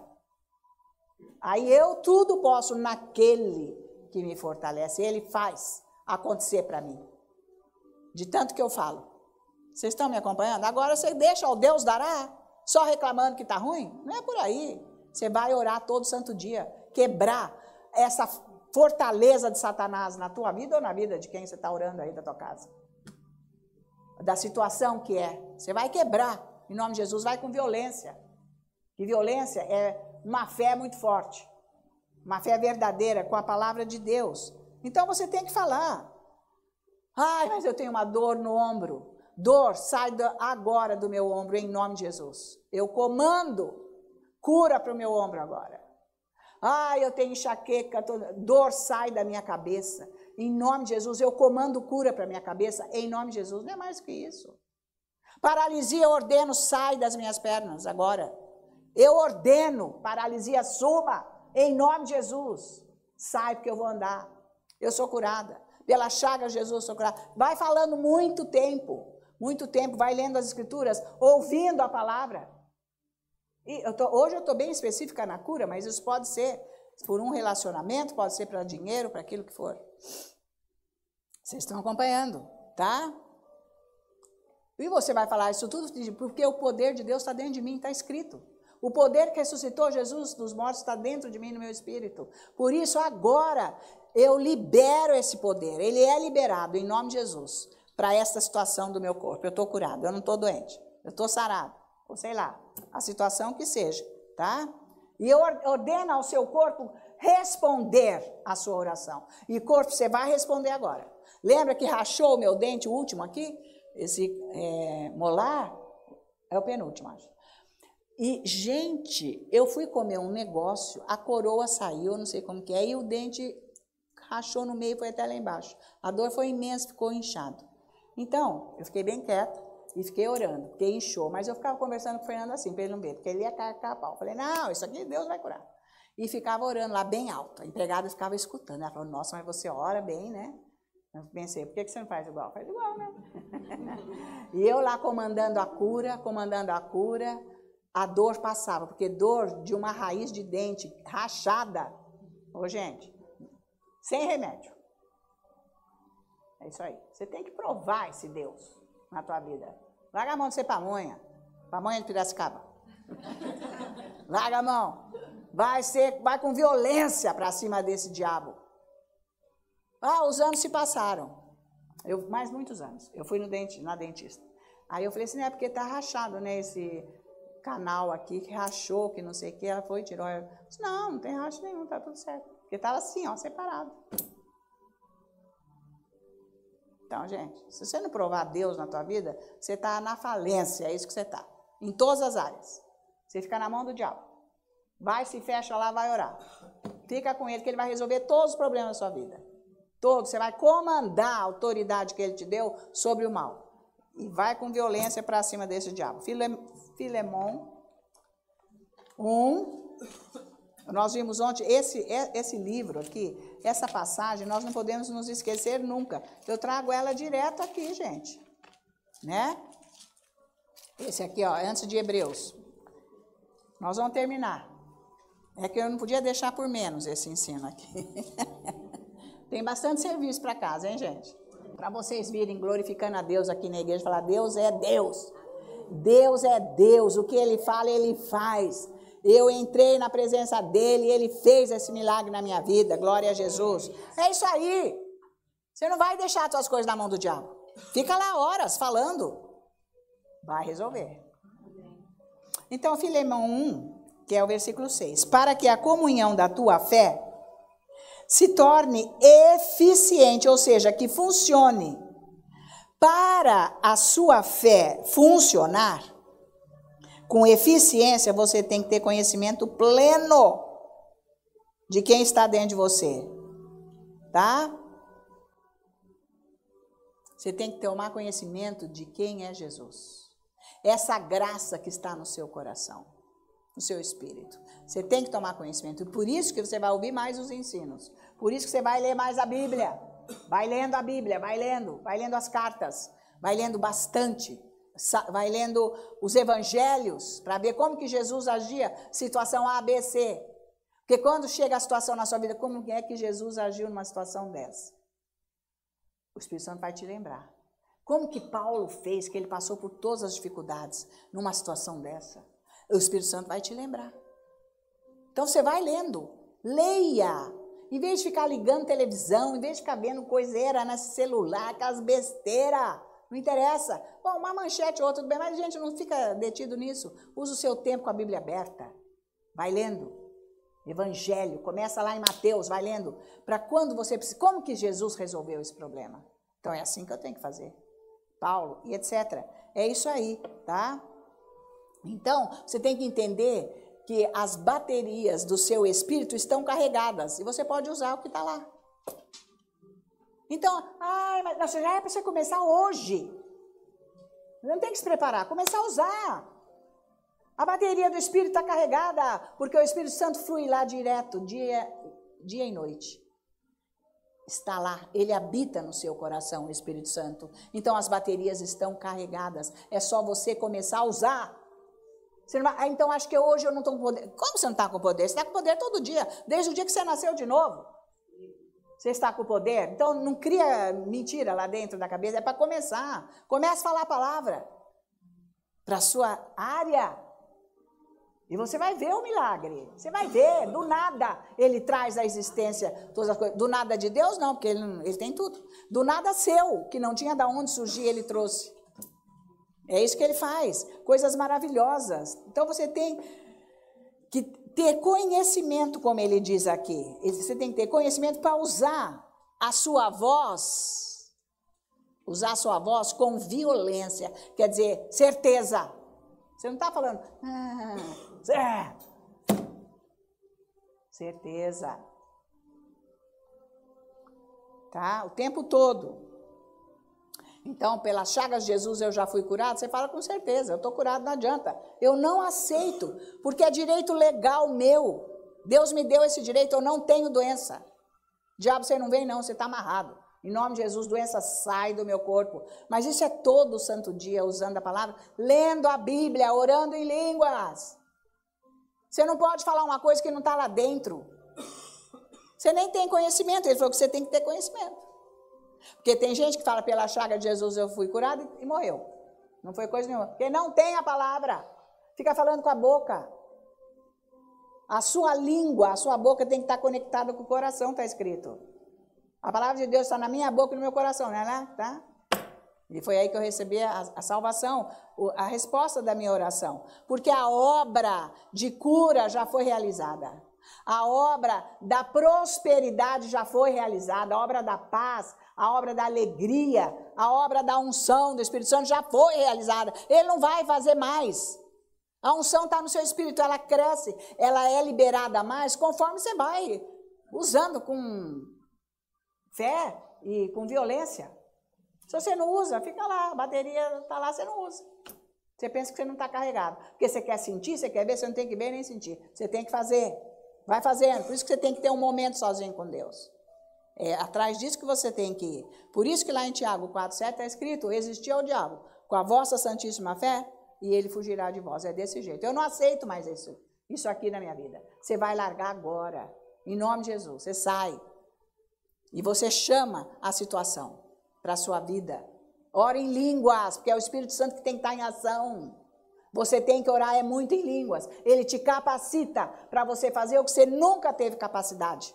Aí eu tudo posso naquele que me fortalece. Ele faz acontecer para mim. De tanto que eu falo. Vocês estão me acompanhando? Agora você deixa o Deus dará só reclamando que está ruim? Não é por aí. Você vai orar todo santo dia. Quebrar essa fortaleza de Satanás na tua vida ou na vida de quem você está orando aí da tua casa. Da situação que é. Você vai quebrar. Em nome de Jesus, vai com violência. E violência é uma fé muito forte. Uma fé verdadeira com a palavra de Deus. Então você tem que falar. Ai, mas eu tenho uma dor no ombro. Dor, sai agora do meu ombro em nome de Jesus. Eu comando cura para o meu ombro agora. Ai, eu tenho enxaqueca, dor sai da minha cabeça. Em nome de Jesus, eu comando cura para a minha cabeça. Em nome de Jesus, não é mais que isso. Paralisia, eu ordeno, sai das minhas pernas agora. Eu ordeno, paralisia, suma. Em nome de Jesus. Sai porque eu vou andar. Eu sou curada. Pela chaga de Jesus, eu sou curada. Vai falando muito tempo. Muito tempo, vai lendo as escrituras, ouvindo a palavra. E hoje eu estou bem específica na cura, mas isso pode ser por um relacionamento, pode ser para dinheiro, para aquilo que for. Vocês estão acompanhando, tá? E você vai falar isso tudo porque o poder de Deus está dentro de mim, está escrito. O poder que ressuscitou Jesus dos mortos está dentro de mim, no meu espírito. Por isso, agora, eu libero esse poder. Ele é liberado, em nome de Jesus, para essa situação do meu corpo. Eu estou curado, eu não estou doente. Eu estou sarado, ou sei lá, a situação que seja, tá? E eu ordeno ao seu corpo responder à sua oração. E corpo, você vai responder agora. Lembra que rachou o meu dente, o último aqui? Esse molar é o penúltimo, acho. E, gente, eu fui comer um negócio, a coroa saiu, não sei como que é, e o dente rachou no meio e foi até lá embaixo. A dor foi imensa, ficou inchado. Então, eu fiquei bem quieta e fiquei orando, porque inchou. Mas eu ficava conversando com o Fernando assim, para ele não ver, porque ele ia carcar a pau. Falei, não, isso aqui Deus vai curar. E ficava orando lá bem alto. A empregada ficava escutando. Ela falou, nossa, mas você ora bem, né? Eu pensei, por que você não faz igual? Faz igual, né? E eu lá comandando a cura, a dor passava, porque dor de uma raiz de dente rachada, ô gente, sem remédio. É isso aí. Você tem que provar esse Deus na tua vida. Larga a mão de ser pamonha de Piracicaba. Larga a mão. Vai com violência para cima desse diabo. Os anos se passaram. Mais muitos anos. Eu fui na dentista. Aí eu falei assim, é porque tá rachado, né, esse canal aqui que rachou, que não sei o que. Ela foi e tirou. Eu disse, não tem racho nenhum, tá tudo certo. Porque tava assim, ó, separado. Então, gente, se você não provar Deus na tua vida, você está na falência, é isso que você está. Em todas as áreas. Você fica na mão do diabo. Vai, se fecha lá, vai orar. Fica com ele, que ele vai resolver todos os problemas da sua vida. Todos. Você vai comandar a autoridade que ele te deu sobre o mal. E vai com violência para cima desse diabo. Filemon 1. Nós vimos ontem, esse livro aqui, essa passagem, nós não podemos nos esquecer nunca. Eu trago ela direto aqui, gente. Né? Esse aqui, ó, antes de Hebreus. Nós vamos terminar. É que eu não podia deixar por menos esse ensino aqui. Tem bastante serviço para casa, hein, gente? Para vocês virem glorificando a Deus aqui na igreja, falar, Deus é Deus. Deus é Deus. O que Ele fala, Ele faz. Eu entrei na presença dEle e Ele fez esse milagre na minha vida. Glória a Jesus. É isso aí. Você não vai deixar as suas coisas na mão do diabo. Fica lá horas falando. Vai resolver. Então, Filemão 1, que é o versículo 6. Para que a comunhão da tua fé se torne eficiente, ou seja, que funcione. Para a sua fé funcionar, com eficiência, você tem que ter conhecimento pleno de quem está dentro de você. Tá? Você tem que tomar conhecimento de quem é Jesus. Essa graça que está no seu coração, no seu espírito. Você tem que tomar conhecimento. E por isso que você vai ouvir mais os ensinos. Por isso que você vai ler mais a Bíblia. Vai lendo a Bíblia, vai lendo as cartas, vai lendo bastante. Vai lendo os evangelhos para ver como que Jesus agia, situação A, B, C. Porque quando chega a situação na sua vida, como é que Jesus agiu numa situação dessa? O Espírito Santo vai te lembrar. Como que Paulo fez, que ele passou por todas as dificuldades numa situação dessa? O Espírito Santo vai te lembrar. Então você vai lendo, leia. Em vez de ficar ligando televisão, em vez de ficar vendo coiseira nesse celular, aquelas besteiras. Não interessa. Bom, uma manchete ou outra, tudo bem, mas a gente não fica detido nisso. Usa o seu tempo com a Bíblia aberta. Vai lendo. Evangelho, começa lá em Mateus, vai lendo. Para quando você precisa. Como que Jesus resolveu esse problema? Então é assim que eu tenho que fazer. Paulo e etc. É isso aí, tá? Então, você tem que entender que as baterias do seu espírito estão carregadas. E você pode usar o que está lá. Então, mas já é para você começar hoje. Você não tem que se preparar, começar a usar. A bateria do Espírito está carregada, porque o Espírito Santo flui lá direto, dia e noite. Está lá, ele habita no seu coração, o Espírito Santo. Então, as baterias estão carregadas. É só você começar a usar. Você não vai, então, acho que hoje eu não estou com poder. Como você não está com poder? Você está com poder todo dia, desde o dia que você nasceu de novo. Você está com poder? Então, não cria mentira lá dentro da cabeça. É para começar. Comece a falar a palavra para a sua área. E você vai ver o milagre. Você vai ver. Do nada, ele traz à existência todas as coisas. Do nada de Deus, não, porque ele tem tudo. Do nada seu, que não tinha de onde surgir, ele trouxe. É isso que ele faz. Coisas maravilhosas. Então, você tem que ter conhecimento, como ele diz aqui. Você tem que ter conhecimento para usar a sua voz. Usar a sua voz com violência. Quer dizer, certeza. Você não está falando... certeza. Tá? O tempo todo. Então, pelas chagas de Jesus eu já fui curado. Você fala com certeza, eu estou curado, não adianta. Eu não aceito, porque é direito legal meu. Deus me deu esse direito, eu não tenho doença. Diabo, você não vem não, você está amarrado. Em nome de Jesus, doença sai do meu corpo. Mas isso é todo santo dia, usando a palavra, lendo a Bíblia, orando em línguas. Você não pode falar uma coisa que não está lá dentro. Você nem tem conhecimento. Ele falou que você tem que ter conhecimento. Porque tem gente que fala, pela chaga de Jesus eu fui curado e morreu. Não foi coisa nenhuma. Porque não tem a palavra. Fica falando com a boca. A sua língua, a sua boca tem que estar conectada com o coração, está escrito. A palavra de Deus está na minha boca e no meu coração, não é lá? Tá? E foi aí que eu recebi a salvação, a resposta da minha oração. Porque a obra de cura já foi realizada. A obra da prosperidade já foi realizada. A obra da paz, a obra da alegria, a obra da unção do Espírito Santo já foi realizada. Ele não vai fazer mais. A unção está no seu espírito, ela cresce, ela é liberada mais conforme você vai usando com fé e com violência. Se você não usa, fica lá, a bateria está lá, você não usa. Você pensa que você não está carregado. Porque você quer sentir, você quer ver, você não tem que ver nem sentir. Você tem que fazer. Vai fazendo. Por isso que você tem que ter um momento sozinho com Deus. É atrás disso que você tem que ir. Por isso que lá em Tiago 4,7 está escrito, resistir ao diabo com a vossa santíssima fé e ele fugirá de vós. É desse jeito. Eu não aceito mais isso aqui na minha vida. Você vai largar agora. Em nome de Jesus. Você sai. E você chama a situação para a sua vida. Ora em línguas, porque é o Espírito Santo que tem que estar em ação. Você tem que orar muito em línguas. Ele te capacita para você fazer o que você nunca teve capacidade.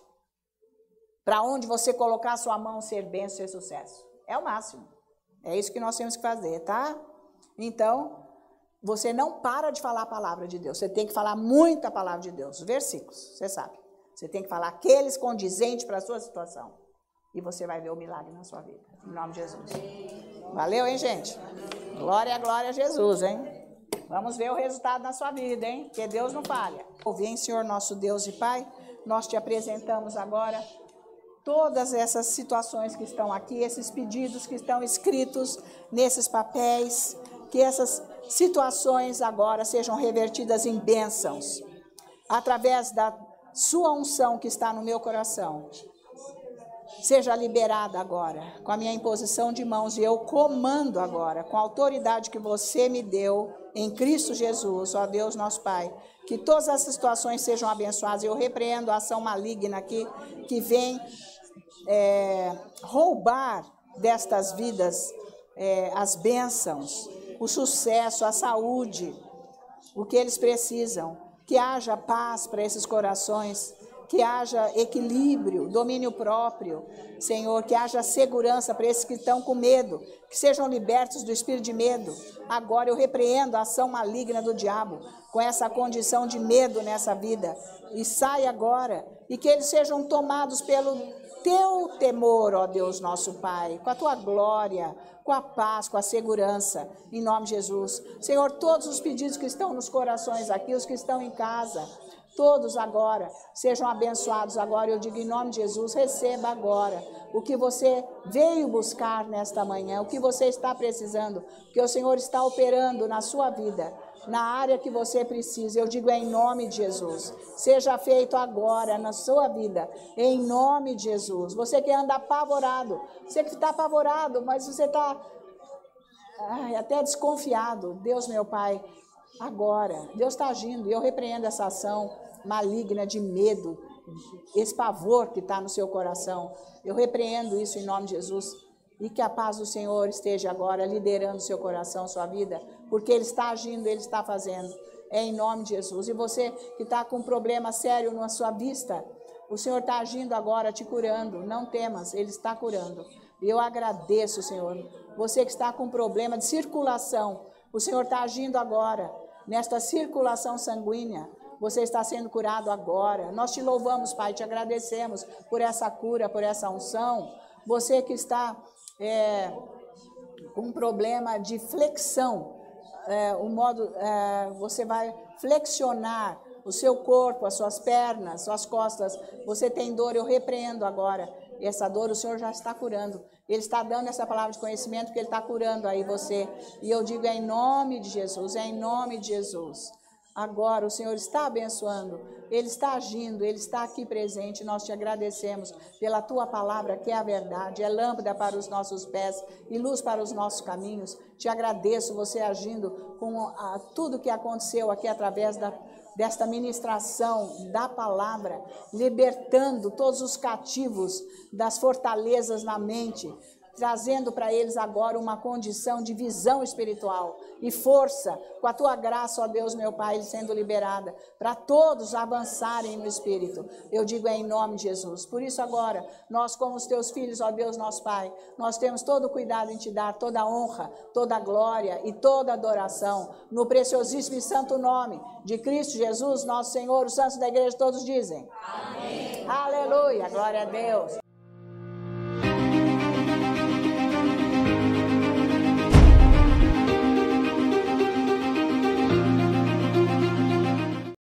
Para onde você colocar a sua mão, ser bênção, ser sucesso. É o máximo. É isso que nós temos que fazer, tá? Então, você não para de falar a palavra de Deus. Você tem que falar muita palavra de Deus. Versículos, você sabe. Você tem que falar aqueles condizentes para a sua situação. E você vai ver o milagre na sua vida. Em nome de Jesus. Valeu, hein, gente? Glória a Jesus, hein? Vamos ver o resultado na sua vida, hein? Porque Deus não falha. Vem, Senhor, nosso Deus e Pai, nós te apresentamos agora todas essas situações que estão aqui, esses pedidos que estão escritos nesses papéis, que essas situações agora sejam revertidas em bênçãos, através da sua unção que está no meu coração. Seja liberada agora, com a minha imposição de mãos, e eu comando agora, com a autoridade que você me deu, em Cristo Jesus, ó Deus nosso Pai, que todas essas situações sejam abençoadas. Eu repreendo a ação maligna aqui, que vem roubar destas vidas as bênçãos, o sucesso, a saúde, o que eles precisam. Que haja paz para esses corações, que haja equilíbrio, domínio próprio, Senhor, que haja segurança para esses que estão com medo, que sejam libertos do espírito de medo. Agora eu repreendo a ação maligna do diabo, com essa condição de medo nessa vida, e sai agora, e que eles sejam tomados pelo teu temor, ó Deus nosso Pai, com a tua glória, com a paz, com a segurança, em nome de Jesus. Senhor, todos os pedidos que estão nos corações aqui, os que estão em casa, todos agora sejam abençoados agora. Eu digo em nome de Jesus, receba agora o que você veio buscar nesta manhã, o que você está precisando, que o Senhor está operando na sua vida, na área que você precisa. Eu digo em nome de Jesus, seja feito agora na sua vida, em nome de Jesus. Você que anda apavorado, você que está apavorado, mas você está até desconfiado, Deus meu Pai, agora, Deus está agindo, e eu repreendo essa ação maligna de medo, esse pavor que está no seu coração. Eu repreendo isso em nome de Jesus, e que a paz do Senhor esteja agora liderando seu coração, sua vida, porque Ele está agindo, Ele está fazendo, em nome de Jesus. E você que está com um problema sério na sua vista, o Senhor está agindo agora, te curando, não temas, Ele está curando. E eu agradeço, Senhor. Você que está com problema de circulação, o Senhor está agindo agora, nesta circulação sanguínea, você está sendo curado agora. Nós te louvamos, Pai, te agradecemos por essa cura, por essa unção. Você que está com um problema de flexão, você vai flexionar o seu corpo, as suas pernas, suas costas. Você tem dor, eu repreendo agora essa dor, o Senhor já está curando. Ele está dando essa palavra de conhecimento que Ele está curando aí você. E eu digo em nome de Jesus, em nome de Jesus. Agora o Senhor está abençoando, Ele está agindo, Ele está aqui presente. Nós te agradecemos pela Tua palavra, que é a verdade, é lâmpada para os nossos pés e luz para os nossos caminhos. Te agradeço você agindo com tudo que aconteceu aqui através desta ministração da palavra, libertando todos os cativos das fortalezas na mente, trazendo para eles agora uma condição de visão espiritual e força, com a Tua graça, ó Deus meu Pai, sendo liberada, para todos avançarem no Espírito. Eu digo em nome de Jesus. Por isso agora, nós como os Teus filhos, ó Deus nosso Pai, nós temos todo o cuidado em Te dar toda a honra, toda a glória e toda a adoração, no preciosíssimo e santo nome de Cristo Jesus, nosso Senhor. Os santos da igreja todos dizem amém. Aleluia, glória a Deus.